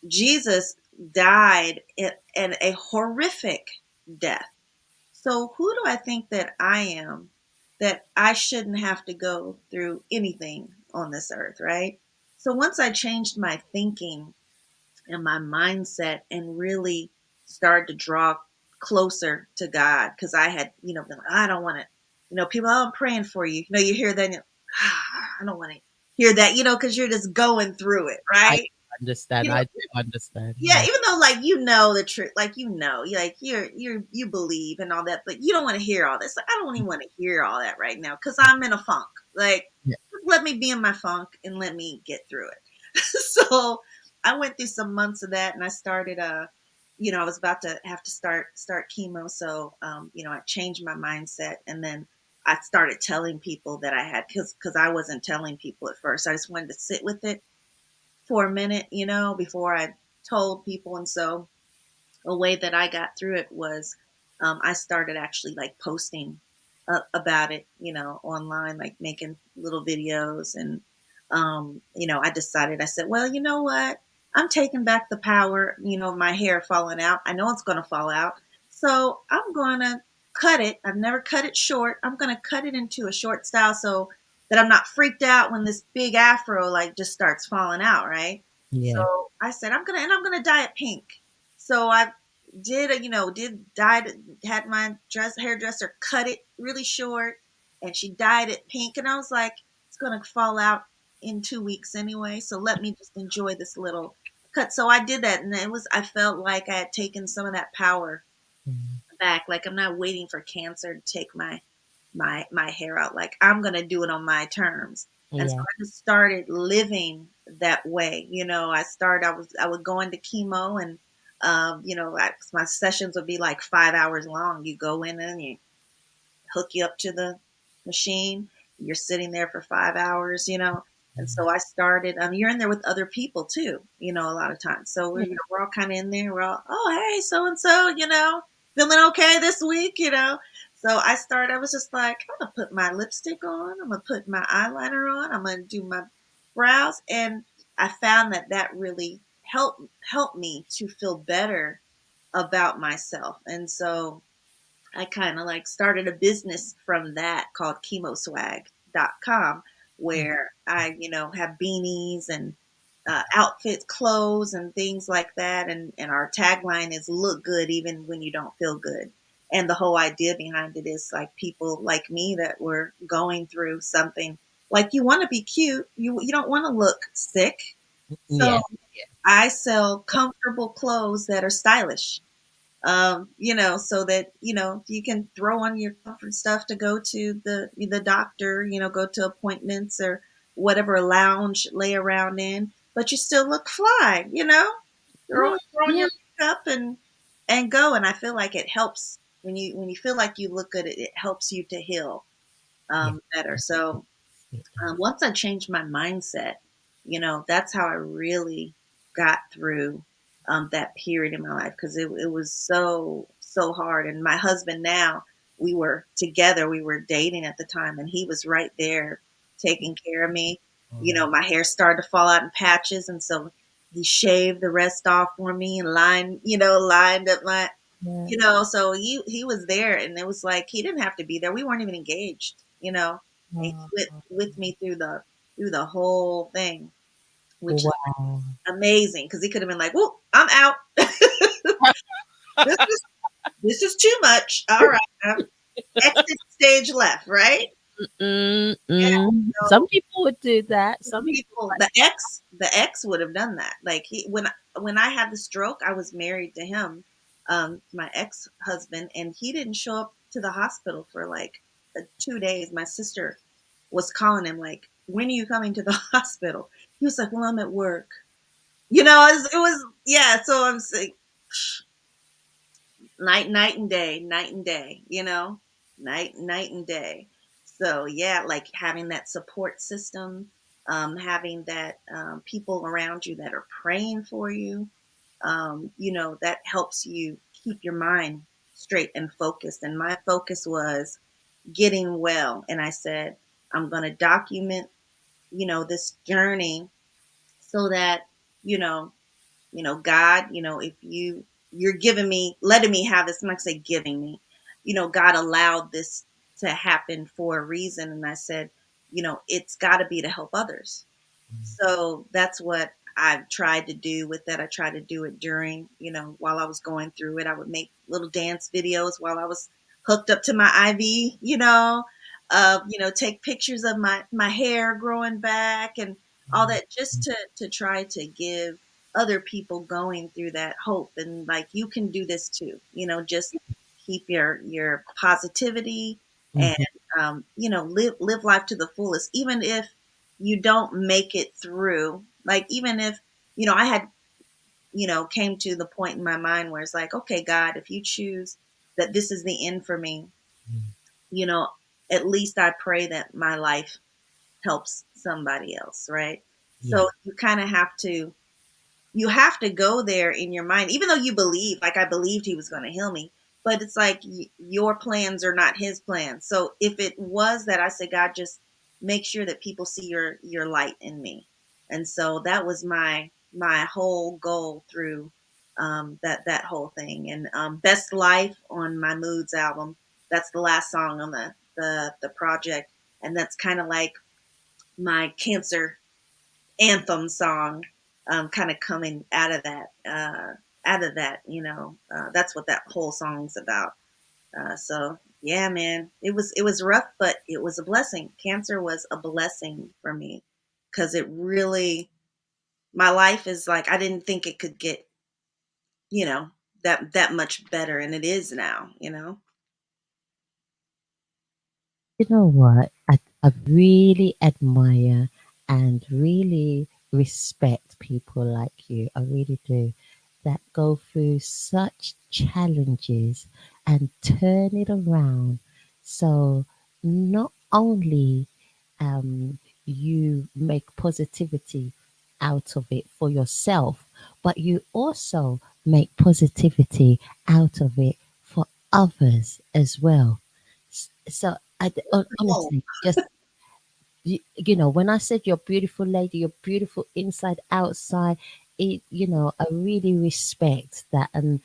Jesus died in a horrific, death. So who do I think that I am that I shouldn't have to go through anything on this earth, right? So once I changed my thinking and my mindset and really started to draw closer to God, because I had, been like, I don't want to, people, oh, I'm praying for you. You hear that, and I don't want to hear that, because you're just going through it, I right? understand. You know, I do understand. yeah, even though like the truth, like you believe and all that, but you don't want to hear all this. Like, I don't even want to hear all that right now because I'm in a funk. Like, Yeah. just let me be in my funk and let me get through it. So I went through some months of that, and I started I was about to have to start chemo. So I changed my mindset, and then I started telling people that I had, because I wasn't telling people at first. I just wanted to sit with it for a minute, before I told people. And so a way that I got through it was I started actually like posting about it, online, like making little videos. And, I decided, I said, well, you know what? I'm taking back the power, my hair falling out. I know it's going to fall out. So I'm going to cut it. I've never cut it short. I'm going to cut it into a short style so that I'm not freaked out when this big afro like just starts falling out, right? So Yeah. I said, I'm gonna dye it pink. So I did dyed had my hairdresser cut it really short, and she dyed it pink, and I was like, it's gonna fall out in 2 weeks anyway, so let me just enjoy this little cut. So I did that, and I felt like I had taken some of that power Mm. back. Like, I'm not waiting for cancer to take my hair out. Like, I'm gonna do it on my terms. And so Yeah. I just started living that way. I would go into chemo, and my sessions would be like 5 hours long. You go in and you hook you up to the machine. You're sitting there for 5 hours, And so I started. You're in there with other people too, a lot of times. So we're all kind of in there. We're all, oh, hey, so and so, feeling okay this week. So I started. I was just like, I'm gonna put my lipstick on. I'm gonna put my eyeliner on. I'm gonna do my brows, and I found that really helped me to feel better about myself. And so I kind of like started a business from that called chemoswag.com, where I, have beanies and outfits, clothes, and things like that. And our tagline is look good even when you don't feel good. And the whole idea behind it is like people like me that were going through something, like you want to be cute, you don't want to look sick. So Yeah. I sell comfortable clothes that are stylish, so that you can throw on your comfort stuff to go to the doctor, go to appointments or whatever lounge lay around in, but you still look fly, throw on Yeah. your makeup and go. And I feel like it helps when you feel like you look good, it helps you to heal Yeah. better. So It once I changed my mindset, that's how I really got through that period in my life, because it was so hard. And my husband now, we were together, we were dating at the time, and he was right there taking care of me. does. My hair started to fall out in patches, and so he shaved the rest off for me and lined up my, Yeah. so he was there, and it was like he didn't have to be there. We weren't even engaged, and he Oh, with me through the whole thing, which is wow. amazing, because he could have been like, "Well, I'm out. this is this is too much. All right, exit stage left, right?" Yeah. Mm-mm. Some So people would do that. Some people people, like, the ex would have done that. Like, when I had the stroke, I was married to him, my ex husband, and he didn't show up to the hospital for like 2 days. My sister was calling him like, when are you coming to the hospital? He was like, well, I'm at work. It was yeah. So I'm saying, night and day, night and day. So yeah, like having that support system, having that people around you that are praying for you, that helps you keep your mind straight and focused. And my focus was getting well, and I said, I'm going to document, this journey, so that, you know God, if you're giving me, letting me have this. I'm not gonna say giving me, God allowed this to happen for a reason. And I said, it's got to be to help others. So that's what I've tried to do with that. I tried to do it during, while I was going through it. I would make little dance videos while I was hooked up to my IV, take pictures of my hair growing back and all that, just to try to give other people going through that hope, and like, you can do this too. Just keep your positivity, and Mhm. live life to the fullest, even if you don't make it through. Like, even if, I had, came to the point in my mind where it's like, okay, God, if you choose that this is the end for me, you know, at least I pray that my life helps somebody else, right? Yeah. So you have to go there in your mind, even though you believe, like I believed he was going to heal me, but it's like, your plans are not his plans. So if it was that, I said, God, just make sure that people see your light in me. And so that was my whole goal through, that whole thing. And Best Life on my Moods album, that's the last song on the project, and that's kind of like my cancer anthem song, kind of coming out of that. That's what that whole song's about. So yeah, man, it was rough, but it was a blessing. Cancer was a blessing for me, because it really, my life is like, I didn't think it could get, you know that much better, and it is now. You know what? I really admire and really respect people like you. I really do. That go through such challenges and turn it around. So not only you make positivity out of it for yourself, but you also make positivity out of it for others as well. So Oh, honestly, just when I said you're beautiful lady, you're beautiful inside, outside, I really respect that. And,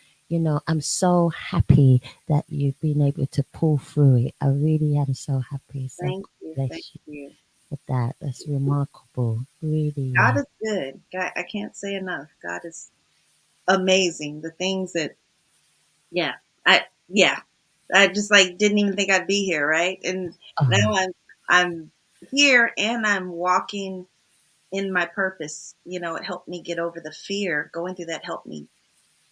I'm so happy that you've been able to pull through it. I really am so happy. So thank God you, thank bless you you. for that. That's remarkable. Really, God yeah. is good. God, I can't say enough. God is amazing. The things that, yeah, yeah, I just like didn't even think I'd be here, right? And now Oh, I'm here, and I'm walking in my purpose. It helped me get over the fear. Going through that helped me.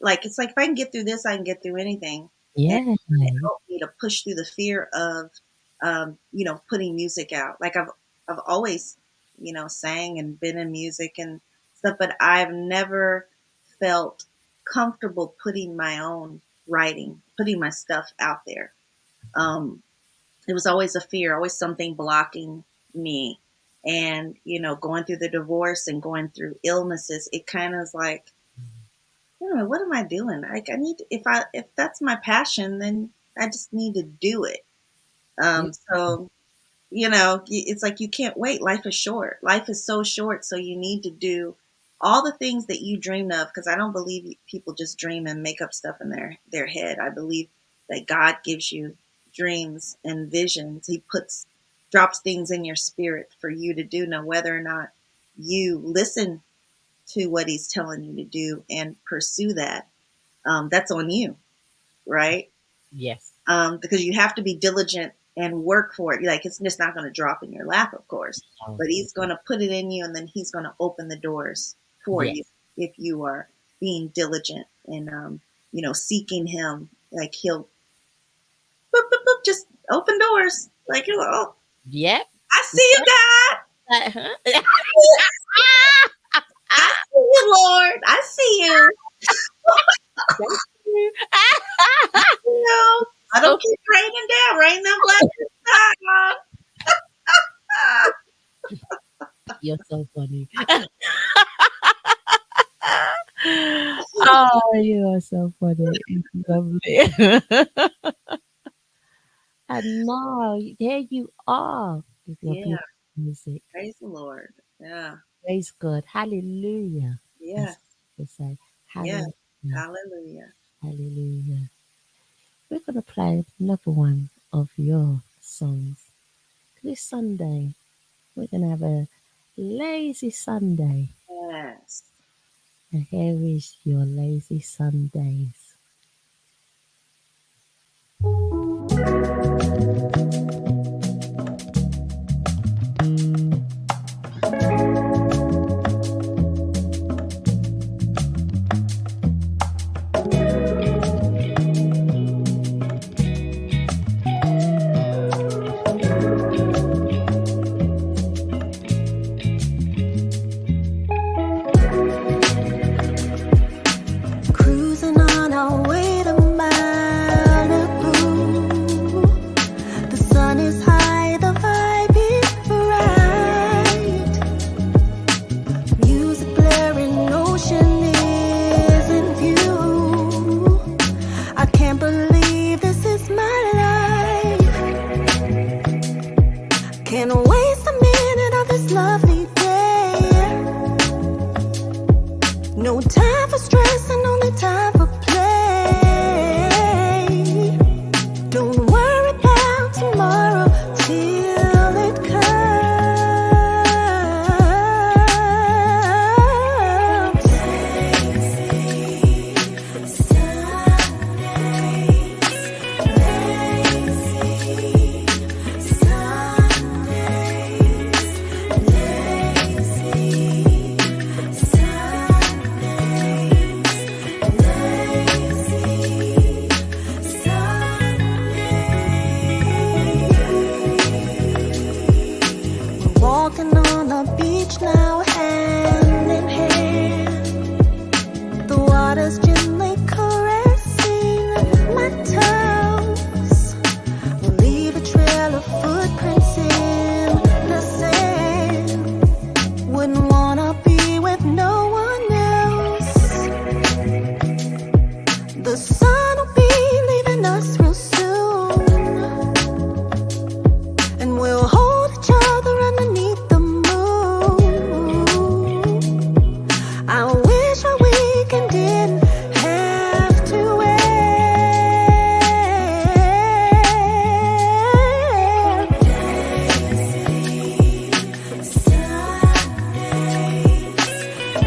Like, it's like, if I can get through this, I can get through anything. And yeah. it helped me to push through the fear of, putting music out. Like, I've always, sang and been in music and stuff, but I've never felt comfortable putting my own writing, putting my stuff out there. Um, it was always a fear, always something blocking me. And, going through the divorce and going through illnesses, it kind of is like, what am I doing? Like, I need to, if that's my passion, then I just need to do it. Yeah. So, it's like, you can't wait. Life is short. Life is so short. So you need to do all the things that you dreamed of. Because I don't believe people just dream and make up stuff in their head. I believe that God gives you dreams and visions. He drops things in your spirit for you to do. Now, whether or not you listen to what He's telling you to do and pursue that, that's on you, right? Yes. Because you have to be diligent and work for it. Like, it's just not going to drop in your lap, of course, Oh, but He's going to put it in you, and then He's going to open the doors for you yes. if you are being diligent and, seeking Him. Like, He'll boop, boop, boop, just open doors. Like, oh, Yep. I see you, God. Uh-huh. I see you, Lord. I see you. Thank you. I So don't keep raining down. Rain them blessings down. you're so funny. Oh, you are so funny. It's lovely. And now there you are with your Yeah, beautiful music. praise the Lord. Yeah, Praise God. Hallelujah. yeah, As we say. yeah. Hallelujah. Hallelujah. Hallelujah. We're going to play another one of your songs. This Sunday, we're going to have a lazy Sunday. Yes. And here is your lazy Sundays. Cruising on our way to Malibu. The sun is high, the vibe is bright. Music blaring, ocean is in view. I can't believe this is my life. Can't waste a minute of this lovely day. No time for stress and only time for play. Don't worry about tomorrow till it comes. Lazy Sundays, lazy walking on the beach now, hand in hand. The water's gently caressing my toes. We'll leave a trail of footprints in the sand. Wouldn't wanna be with no one else. The sun will be leaving us real soon, and we'll hold each other underneath the moon. I wish our weekend didn't have to end.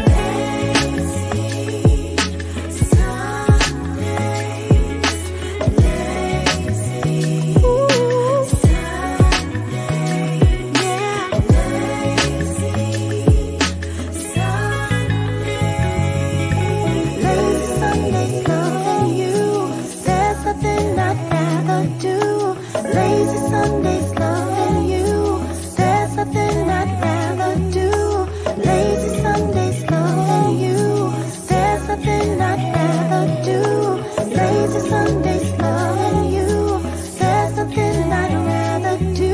Lazy Sundays, lazy Sundays, lazy Sundays, loving you. There's nothing I'd rather do. Lazy Sundays, loving you. There's nothing I'd rather do. Lazy Sundays, loving you. There's nothing I'd rather do. Lazy Sundays, loving you. There's nothing I'd rather do.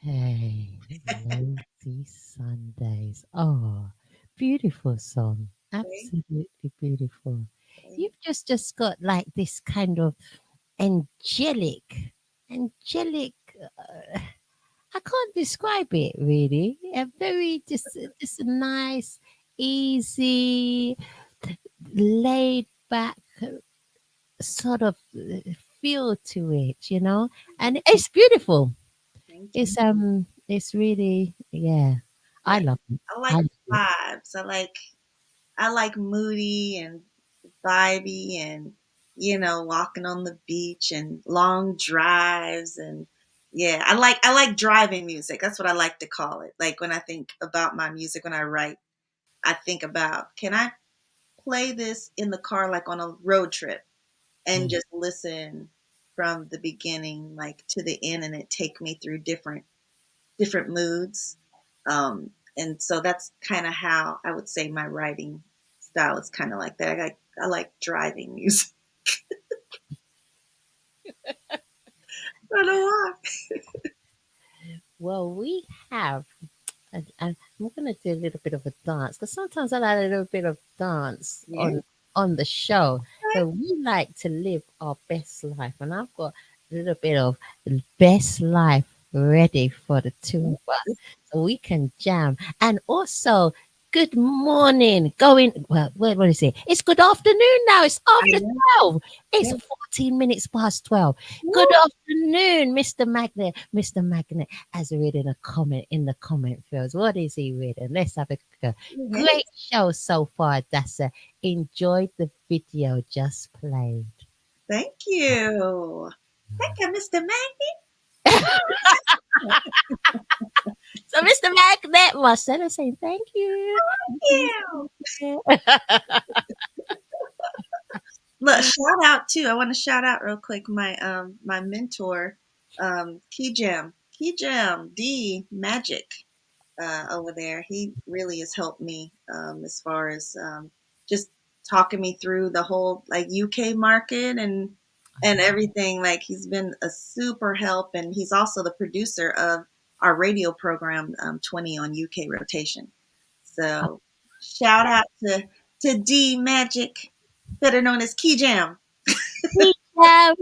Hey, lazy Sundays. Oh, beautiful song. Okay. Absolutely beautiful. Okay. You've just got like this kind of angelic. Uh, I can't describe it really. A very just a nice, easy, laid back sort of feel to it, and it's beautiful. Thank you. It's really, yeah. I Yeah. love it. I I like love it. vibes. I like moody and vibey and walking on the beach and long drives. And yeah, I like driving music. That's what I like to call it. Like when I think about my music, when I write, I think about, can I play this in the car like on a road trip and Mm. just listen from the beginning like to the end, and it take me through different moods. And so that's kind of how I would say my writing style is kind of like that. I like driving music. I don't know why. Well, we have, and I'm going to do a little bit of a dance because sometimes I like a little bit of dance Yeah. on the show. So we like to live our best life, and I've got a little bit of the best life ready for the two of us, so we can jam. And also, good morning. Going well. What is it? It's good afternoon now. It's I after know. 12. It's Yeah. 14 minutes past 12. Good Woo. afternoon, Mr. Magnet. Mr. Magnet has written a comment in the comment fields. What is he reading? Let's have a go. Yeah. Great show so far, Adassah. Enjoyed the video just played. Thank you. Thank you, Mr. Magnet. So, Mr. Magnet, Marcella saying thank you. You. Yeah. Look, shout out too. I want to shout out real quick my mentor, Key Jam D Magic over there. He really has helped me as far as just talking me through the whole like UK market and everything. Like he's been a super help, and he's also the producer of our radio program 20 on UK rotation. So shout out to D Magic, better known as Key Jam. Key Jam,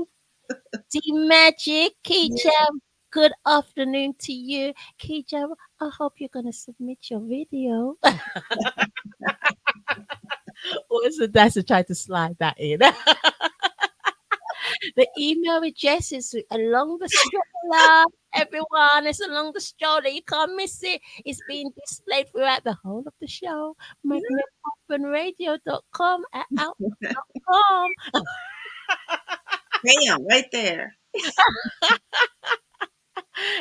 D Magic, Key Yeah. Jam. Good afternoon to you, Key Jam. I hope you're gonna submit your video. Also, that's to try to slide that in. The email address is along the stroller. Everyone, it's along the stroller. You can't miss it. It's being displayed throughout the whole of the show. MagnetOpenRadio.com at outlook.com. Bam, right there.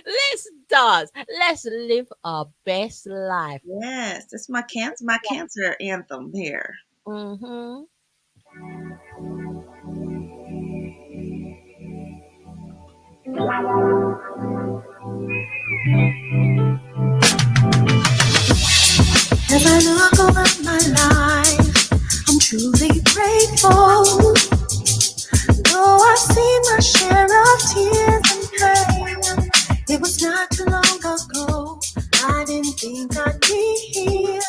Let's dance. Let's live our best life. Yes, that's my cancer anthem here. Mm-hmm. As I look over my life, I'm truly grateful. Though I've seen my share of tears and pain, it was not too long ago. I didn't think I'd be here,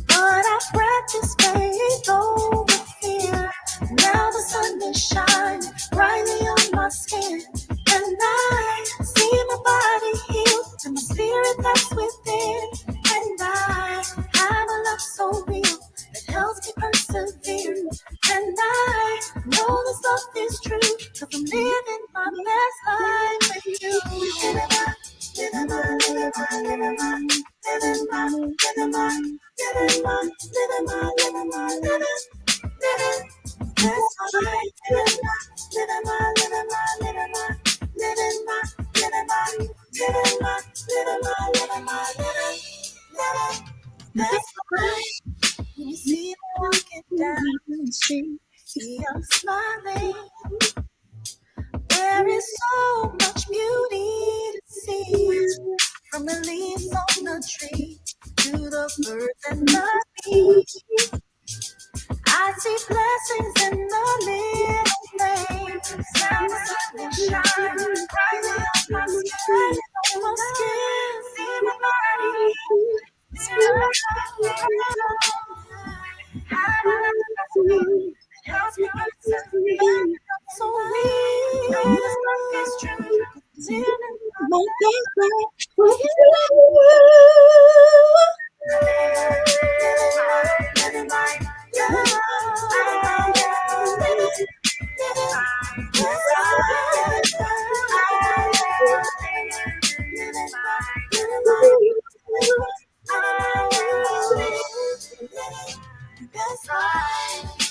but I practiced faith over fear. Now the sun is shining brightly on my skin, and I see my body healed and my spirit that's within. And I have a love so real that helps me persevere. And I know this love is true, cause I'm living my best life with you. Living my, living my, living my, living my, living my, living my, living my, living my, living best life. Living my, living my, living my, living my, living my, living my, living my, living my, living best life. When you see me walking down the street, see I'm smiling. There is so much beauty to see, from the leaves on the tree to the birds and the bees. I see blessings in the little things. Now the sun is shining brightly on my skin, on my skin. See my body, feel I don't helps me persevere. So real, this love is true. Living My cancer with you. That's right.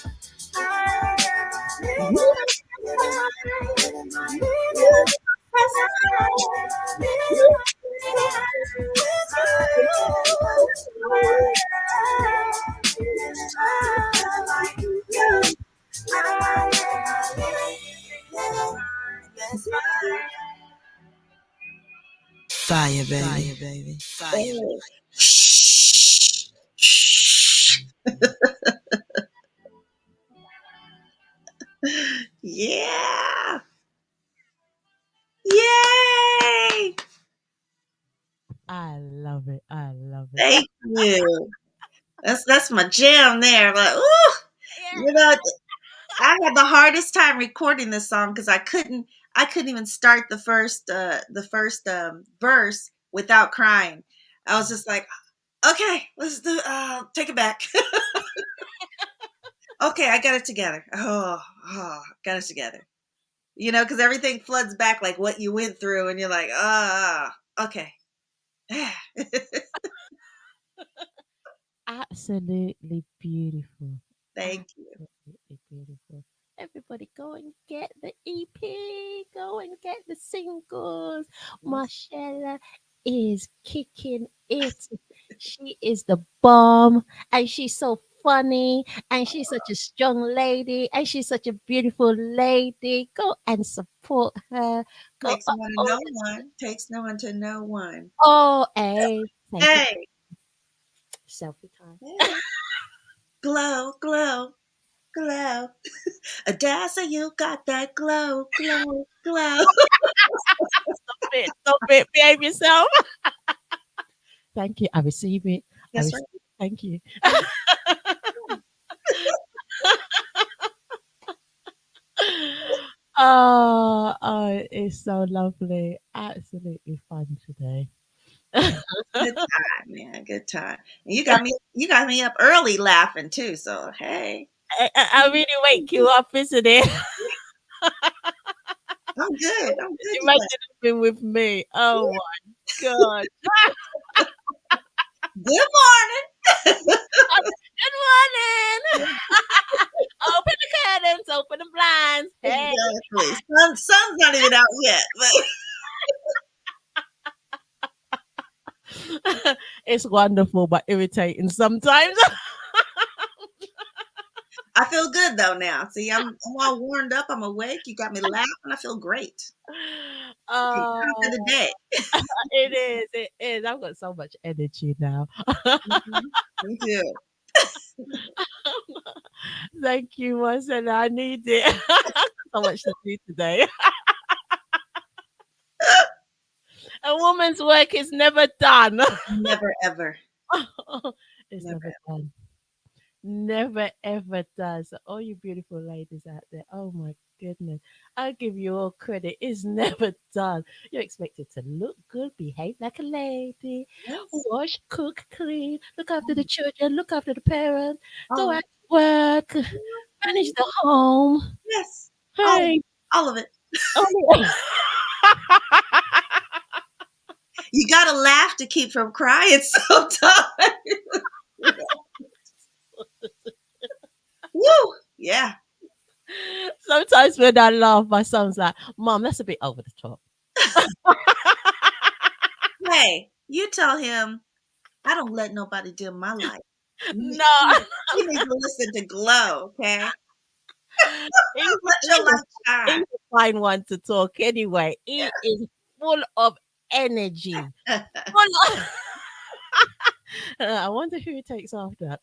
Fire, baby. Fire. Oh. Shh. Shh. Yeah. Yay. I love it. I love it. Thank you. That's my jam there. Like, ooh, you know, I had the hardest time recording this song because I couldn't even start the first verse without crying. I was just like, okay, let's do take it back. Okay, I got it together. Got it together. Because everything floods back like what you went through, and you're like, okay. Absolutely beautiful. Thank you. Absolutely beautiful. Everybody go and get the EP. Go and get the singles. Marshella is kicking it. She is the bomb. And she's so funny. And she's such a strong lady. And she's such a beautiful lady. Go and support her. Go. Takes one to know one. Takes no one to know one. Hey. Thank you. Hey, Selfie time. hey. Glow, glow, glow. Adassah, you got that glow, glow, glow. Stop it. Behave yourself. Thank you. I receive it. I That's receive right. it. Thank you. It's so lovely. Absolutely fun today. Good time, man. Good time. And you got me up early laughing too. So hey, I really wake you up, isn't it? I'm good. I'm good Imagine today. it been with me. Oh my God. Good morning. Good morning. Open the curtains, open the blinds. Hey. Exactly. Sun's not even out yet, but It's wonderful but irritating sometimes. I feel good though now. See, I'm all warmed up. I'm awake. You got me laughing. I feel great. Ready to conquer the Oh, day. it is. It is. I've got so much energy now. Mhm. Me too. Thank you, Marcella. I need it. So much to do today. A woman's work is never done. Never ever. It's never Never. done. Never ever does. All you beautiful ladies out there, oh my goodness. I'll give you all credit. It's never done. You're expected to look good, behave like a lady, Yes. wash, cook, clean, look after the children, look after the parents, go All of out to work, it. manage Mhm. the home. Yes. All of Hey, it. All of it. oh, You gotta laugh to keep from crying sometimes. Woo! Yeah. sometimes when I laugh, my son's like, Mom, that's a bit over the top. Hey, you tell him I don't let nobody dim my light. You need, No, you need to listen to Glow, okay? he's, Let your he's, light shine. he's a fine one to talk anyway. He is full of energy. Full of, I wonder who he takes after.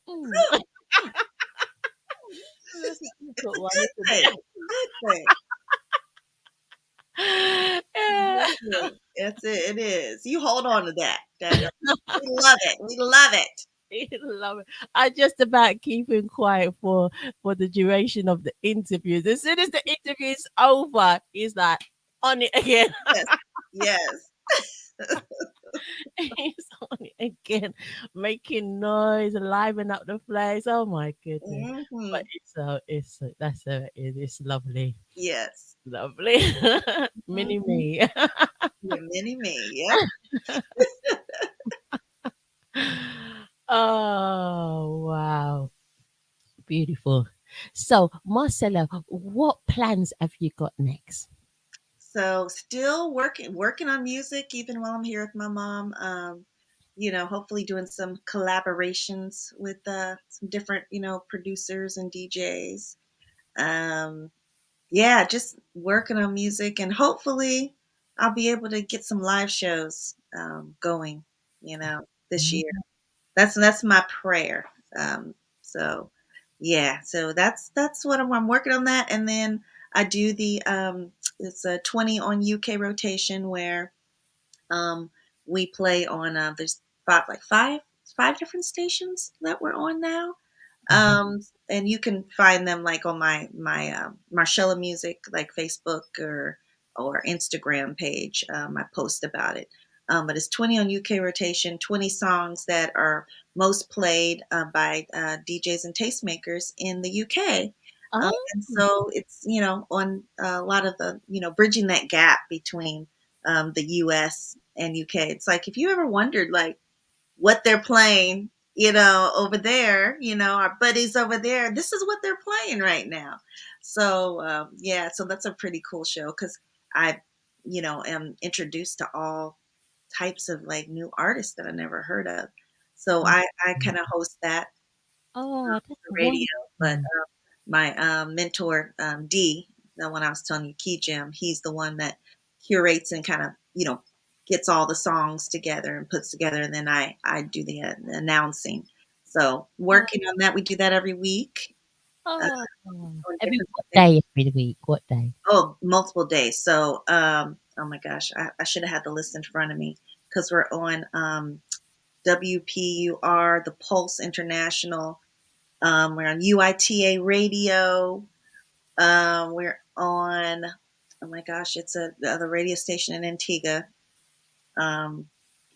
That's a difficult one, Good isn't thing. it? Good thing. Yeah. Exactly. That's it. It is. You hold on to that. We love it. We love it. He love it. I just about keep him quiet for the duration of the interviews. As soon as the interview's over, he's like on it again. Yes. Yes. He's on it again, making noise, liven up the place. Oh my goodness! But Hmm. it's lovely, Yes. lovely, mini Hmm. me. You're mini me. Yep. Oh wow, beautiful. So Marcella, what plans have you got next? So still working on music even while I'm here with my mom. Hopefully doing some collaborations with some different, producers and DJs. Um, yeah, just working on music, and hopefully I'll be able to get some live shows going, this year. That's my prayer. So yeah, so that's what I'm working on that, and then I do the it's a 20 on UK rotation where um we play on there's five different stations that we're on now. Mhm. And you can find them like on my Marshella Music, like Facebook or Instagram page. I post about it. But it's 20 on UK rotation, 20 songs that are most played by DJs and tastemakers in the UK. Oh, And so it's on a lot of the bridging that gap between the US and UK. It's like if you ever wondered like what they're playing, over there, our buddies over there, this is what they're playing right now. So, yeah, so that's a pretty cool show because I, am introduced to all types of like new artists that I never heard of. So oh, I kind of host that oh, that's the radio. But wonderful. my mentor, D, the one I was telling you, Key Jim, he's the one that curates and kind of, gets all the songs together and puts together. And then I do the announcing. So Oh, working on that, we do that every week uh, oh. on Every different what stations. day every week? What day? Oh, multiple days. So, oh my gosh, I should have had the list in front of me because we're on WPUR, the Pulse International. We're on UITA Radio. We're on, oh my gosh, it's the radio station in Antigua. Um,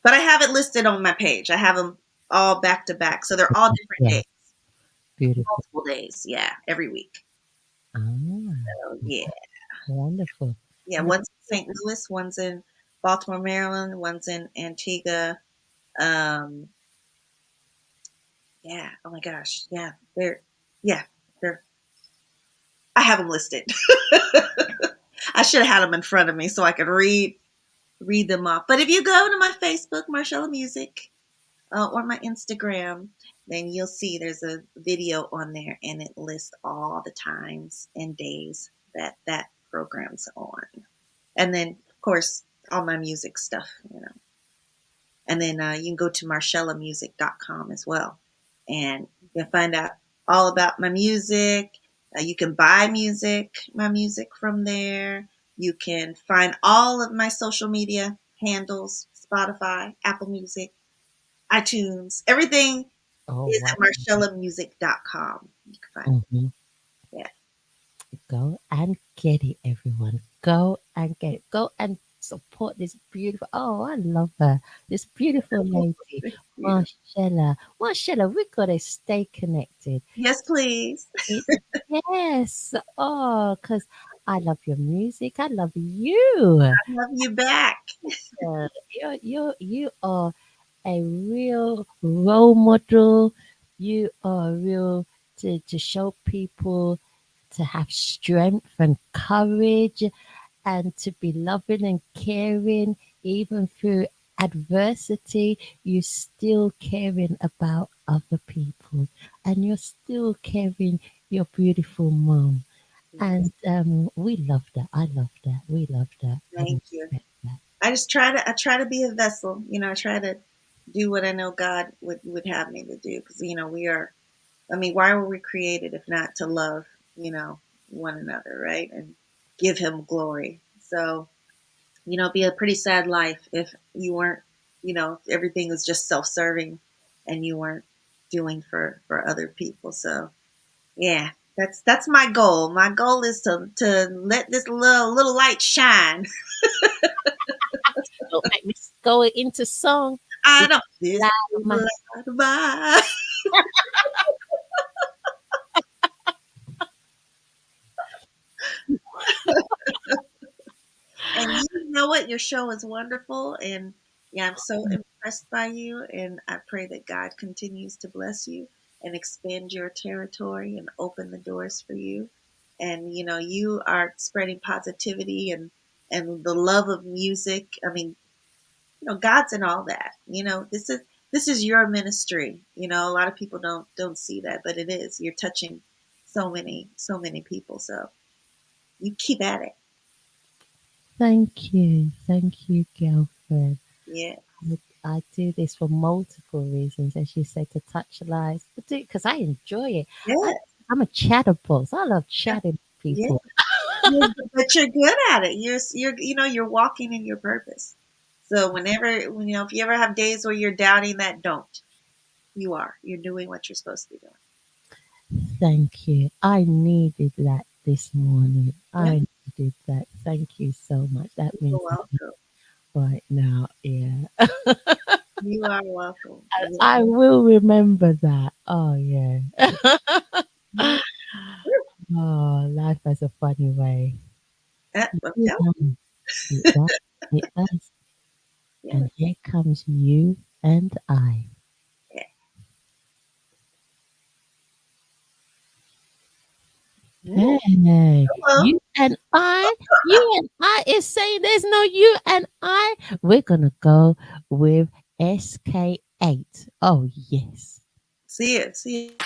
but I have it listed on my page. I have them all back to back. So they're all different Yeah, days, beautiful. multiple days. Yeah, every week. Ah, So, yeah. wonderful. Yeah, No, one's in St. Louis, one's in Baltimore, Maryland, one's in Antigua. Um, yeah, oh my gosh. Yeah, they're, I have them listed. I should have had them in front of me so I could read them off. But if you go to my Facebook, Marshella Music, or my Instagram, then you'll see there's a video on there and it lists all the times and days that program's on. And then, of course, all my music stuff. And then you can go to marshellamusic.com as well. And you can find out all about my music. You can buy my music from there. You can find all of my social media handles, Spotify, Apple Music, iTunes, everything oh is wow. at marshellamusic.com. You can find Hmm. it. Yeah. Go and get it, everyone. Go and get it. Go and support this beautiful. Oh, I love her. This beautiful lady, Thank you. Marshella. Marshella, we gotta stay connected. Yes, please. It, yes. Oh, because I love your music. I love you. I love you back. You are a real role model. You are real to show people to have strength and courage and to be loving and caring even through adversity. You're still caring about other people and you're still caring your beautiful mom. Yes, And we love that. I love that. We love that. And thank you. respect that. I try to be a vessel. I try to do what I know God would have me to do because we are. I mean, why were we created if not to love one another, right? And give Him glory. So it'd be a pretty sad life if you weren't, if everything was just self-serving and you weren't doing for other people. So yeah, that's my goal. My goal is to let this little light shine. Don't make me go into song. I It's know this loud of my little light of mine. And you know what? Your show is wonderful. And yeah, I'm so impressed by you. And I pray that God continues to bless you and expand your territory and open the doors for you. And, you are spreading positivity and the love of music. I mean, God's in all that. This is your ministry. A lot of people don't see that, but it is. You're touching so many people. So you keep at it. Thank you, girlfriend. Yeah. I do this for multiple reasons, as you said, to touch lives. I do because I enjoy it. Yeah. I'm a chatterbox. I love chatting with Yeah. people. But you're good at it. You're walking in your purpose. So if you ever have days where you're doubting that, don't. You're doing what you're supposed to be doing. Thank you. I needed that this morning. Yeah. I needed that. Thank you so much. That You're means a lot welcome. right now. Yeah. You are welcome. I will remember that. Oh, yeah. Yeah. Oh, life has a funny way. I'm You telling know, it does. It does. you. And here comes you and I. Yeah. Yeah. Hey, Hello. you and I is saying there's no you and I. We're gonna go with SK8. Oh yes. See it. See it.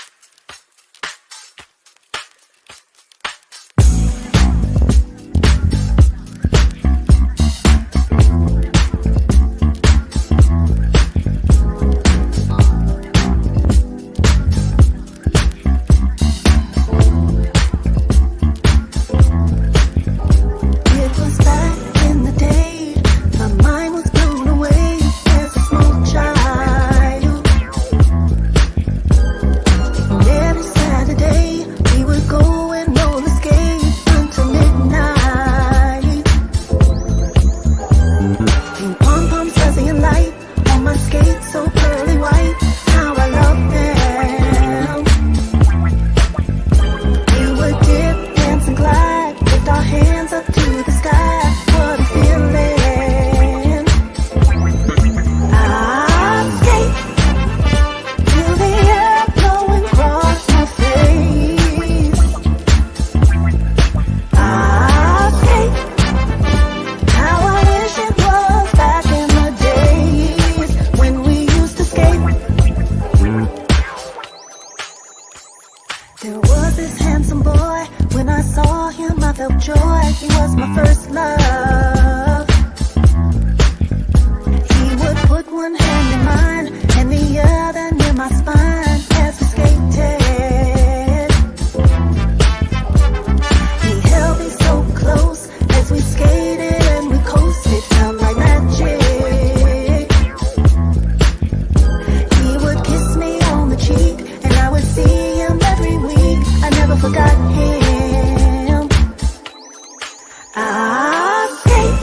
It was back in the day. My mind was blown away as a small child. Every Saturday we would go and roller skate until midnight. Ping pong pom fuzzy and light on my skates so pearly white. How I love them. We would dip, dance and glide, lift our hands up to the sky. What a feeling! I skate till the air blowing across my face. I skate how I wish it was back in the days when we used to skate. There was this handsome boy. When I saw him, I felt joy. He was my first love. He would put one hand in mine and the other near my spine as we skated. He held me so close as we skated and we coasted. Felt like magic. He would kiss me on the cheek and I would see him every week. I never forgot him. I skate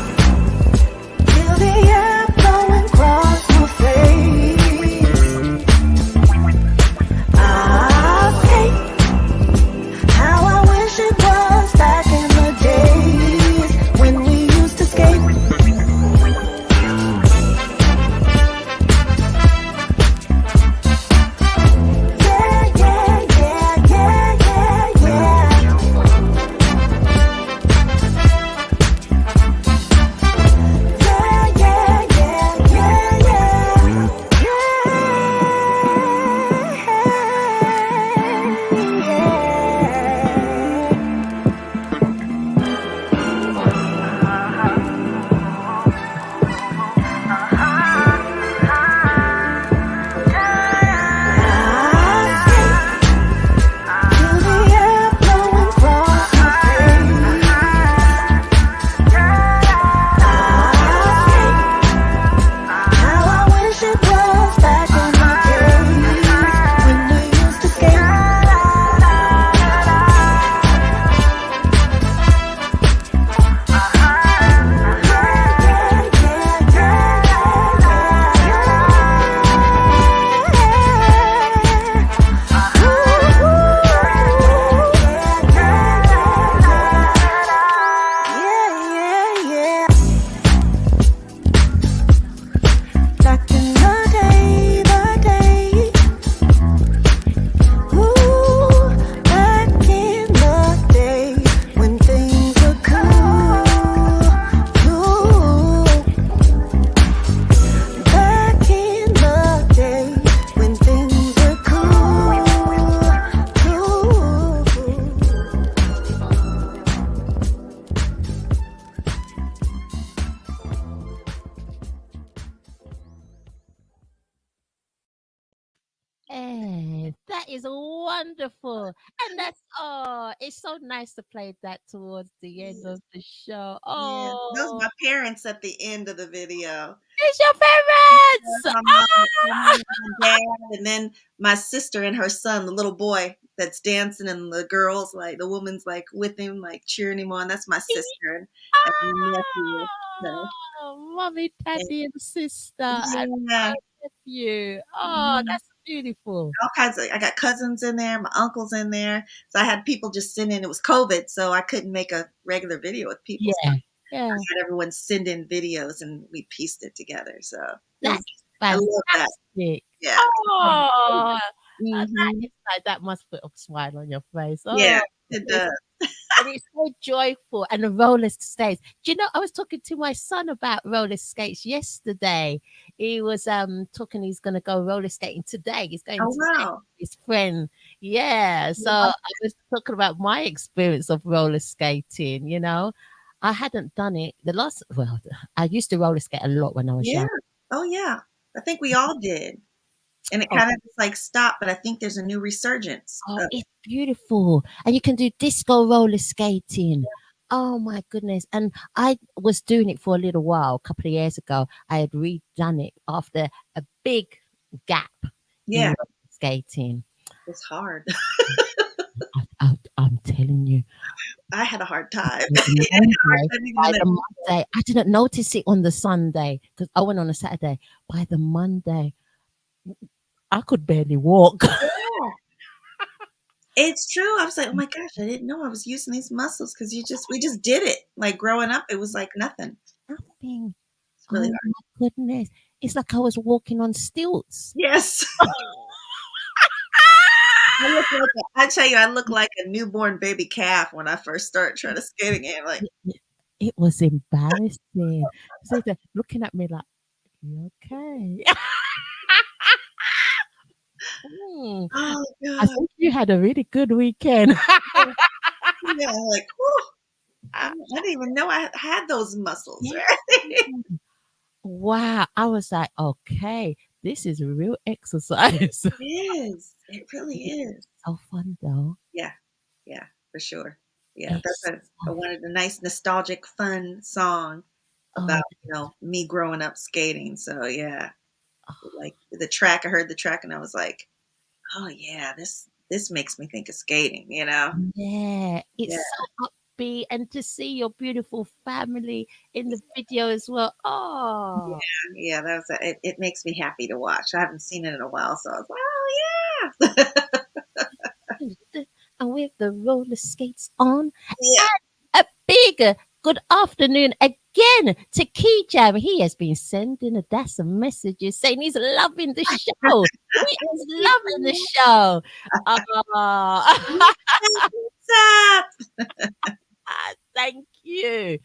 till the air blowing across my face. That is wonderful. And that's it's so nice to play that towards the end Yes. of the show. Yeah. Those Oh, my parents at the end of the video. it's your That's parents. my Ah! mom and dad, and then my sister and her son, the little boy that's dancing, and the girls, like the woman's like with him, like cheering him on. That's my sister and my nephew. So, Mommy, daddy, and sister, and yeah, nephew. Oh, mhm. that's beautiful. All kinds of. I got cousins in there, my uncles in there. So I had people just send in. It was COVID, so I couldn't make a regular video with people. So Yeah, I yeah. had everyone send in videos, and we pieced it together. So it was. That's I love that. fantastic. Yeah. Oh, that Hmm. is like that must put a smile on your face. Yeah, Oh, it it's, does. and it's so joyful. And the roller skates. Do you know? I was talking to my son about roller skates yesterday. He was talking. He's gonna go roller skating today. He's going Oh today wow. with his friend. Yeah. So I was talking about my experience of roller skating. I hadn't done it the last. Well, I used to roller skate a lot when I was Yeah. young. Oh yeah. I think we all did. And it Oh, kind of just like stopped, but I think there's a new resurgence oh, of it. it's beautiful. And you can do disco roller skating. Oh my goodness. And I was doing it for a little while, a couple of years ago. I had redone it after a big gap in Yeah, roller skating. it's hard. I'm telling you, I had a hard time. by the I had a hard Monday, time even by in that. the Monday, I didn't notice it on the Sunday because I went on a Saturday. By the Monday, I could barely walk. Yeah, it's true. I was like, oh my gosh, I didn't know I was using these muscles because we just did it. Like growing up, it was like nothing. Nothing. It's really Oh hard. my goodness. It's like I was walking on stilts. Yes. I tell you, I look like a newborn baby calf when I first started trying to skate again. Like, It was embarrassing. So they're looking at me like, "You okay?" Mm, oh I God. think you had a really good weekend. Yeah, like, whew, I didn't even know I had those muscles, Yeah. right? Wow. I was like, "Okay, this is real exercise." It is. It really is. So fun though. Yeah, yeah, for sure. Yeah, that's It's I so wanted a nice nostalgic, fun song oh, about, me growing up skating. So yeah, like the track, I heard the track and I was like, oh yeah, this makes me think of skating. yeah. Yeah, It's so upbeat and to see your beautiful family in the video as well. yeah, Oh. yeah. It makes me happy to watch. I haven't seen it in a while, so I was like, oh yeah. And with the roller skates on. Yeah. A big good afternoon again to Kijam. He has been sending Adassah messages saying he's loving the show. He is loving the show. Ah, What's up? thank you.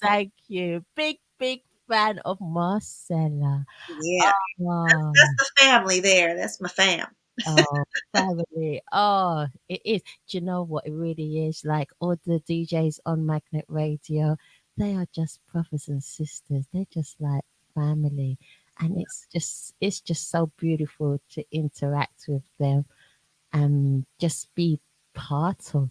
Thank you. Big, big fan of Marcella. Yeah, Oh, that's the family there. That's my fam. oh, family. Oh, it is. Do you know what it really is? Like all the DJs on Magnet Radio, they are just brothers and sisters. They're just like family. And it's just so beautiful to interact with them and just be part of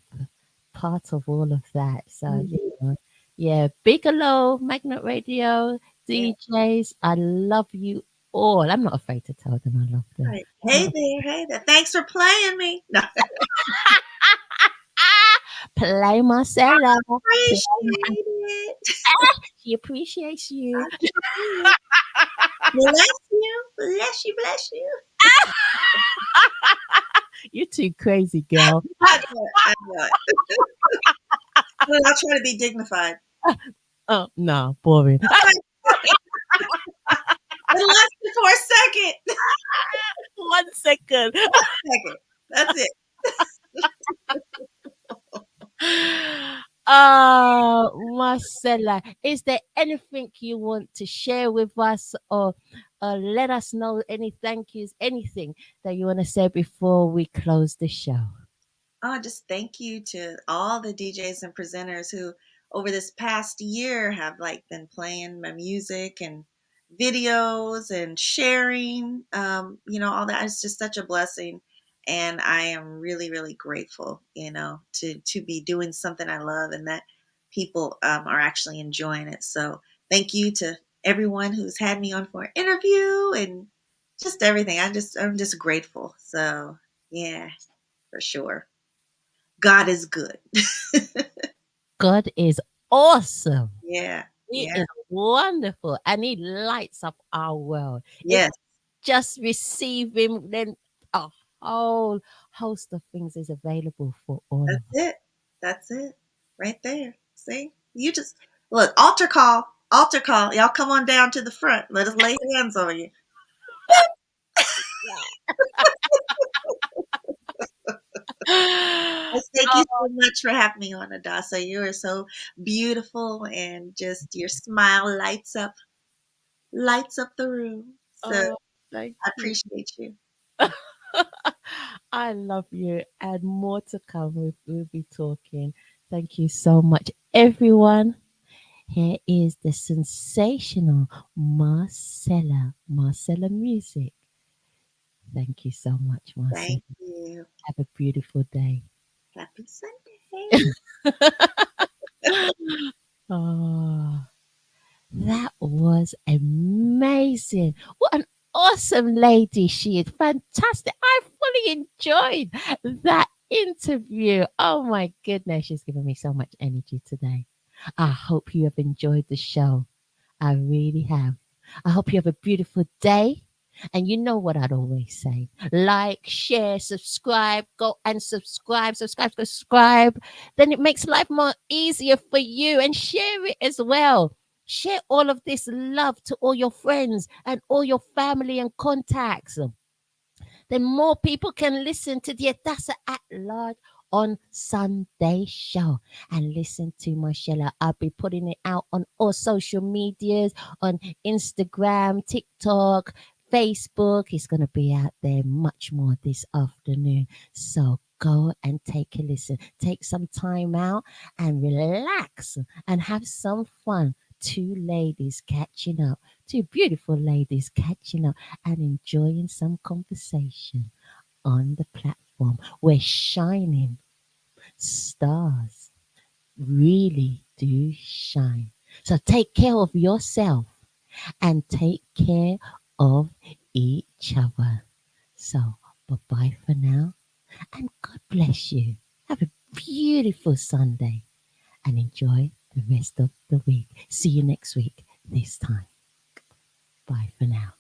part of all of that. So, Mhm. yeah, Bigelow, Magnet Radio, Yeah. DJs, I love you all. I'm not afraid to tell them I love them. Right. Hey there, hey there. Thanks for playing me. No, Play Marcella. Play appreciate it. She appreciates you. Bless you, bless you, bless you. You're too crazy, girl. I know it. I know it. Well, I'll try to be dignified. Oh, no, boring. It lasted for a second. 1 second. Second. That's it. Marcella, is there anything you want to share with us or let us know any thank yous, anything that you want to say before we close the show? Oh, just thank you to all the DJs and presenters who over this past year have like been playing my music and videos and sharing, all that. It's just such a blessing. And I am really, really grateful, to be doing something I love and that people are actually enjoying it. So thank you to everyone who's had me on for an interview and just everything. I'm just grateful. So yeah, for sure. God is good. God is awesome. Yeah. He Yeah. is wonderful and he lights up our world. If Yes. just receive him, then a whole host of things is available for all That's of us. it. That's it. Right there. See? You just look, altar call. Altar call. Y'all come on down to the front. Let us lay hands on you. Yes, thank you so much for having me on, Adassah. You are so beautiful and just your smile lights up the room. So Oh, thank I you. appreciate you. I love you, and more to come. We'll be talking. Thank you so much, everyone. Here is the sensational Marcella music. Thank you so much, Marcella. Thank you. Have a beautiful day. Happy Sunday. Oh, that was amazing. What an awesome lady she is. Fantastic. I fully enjoyed that interview. Oh my goodness, she's given me so much energy today. I hope you have enjoyed the show. I really have. I hope you have a beautiful day. And you know what I'd always say: like, share, subscribe, go and subscribe. Then it makes life more easier for you, and share it as well. Share all of this love to all your friends and all your family and contacts. Then more people can listen to the Adassah at Large on Sunday show and listen to Marshella. I'll be putting it out on all social medias, on Instagram, TikTok, Facebook. It's going to be out there much more this afternoon. So go and take a listen. Take some time out and relax and have some fun. Two ladies catching up, two beautiful ladies catching up and enjoying some conversation on the platform where shining stars really do shine. So take care of yourself and take care of each other. So bye bye for now and God bless you. Have a beautiful Sunday and enjoy the rest of the week. See you next week this time. Bye for now.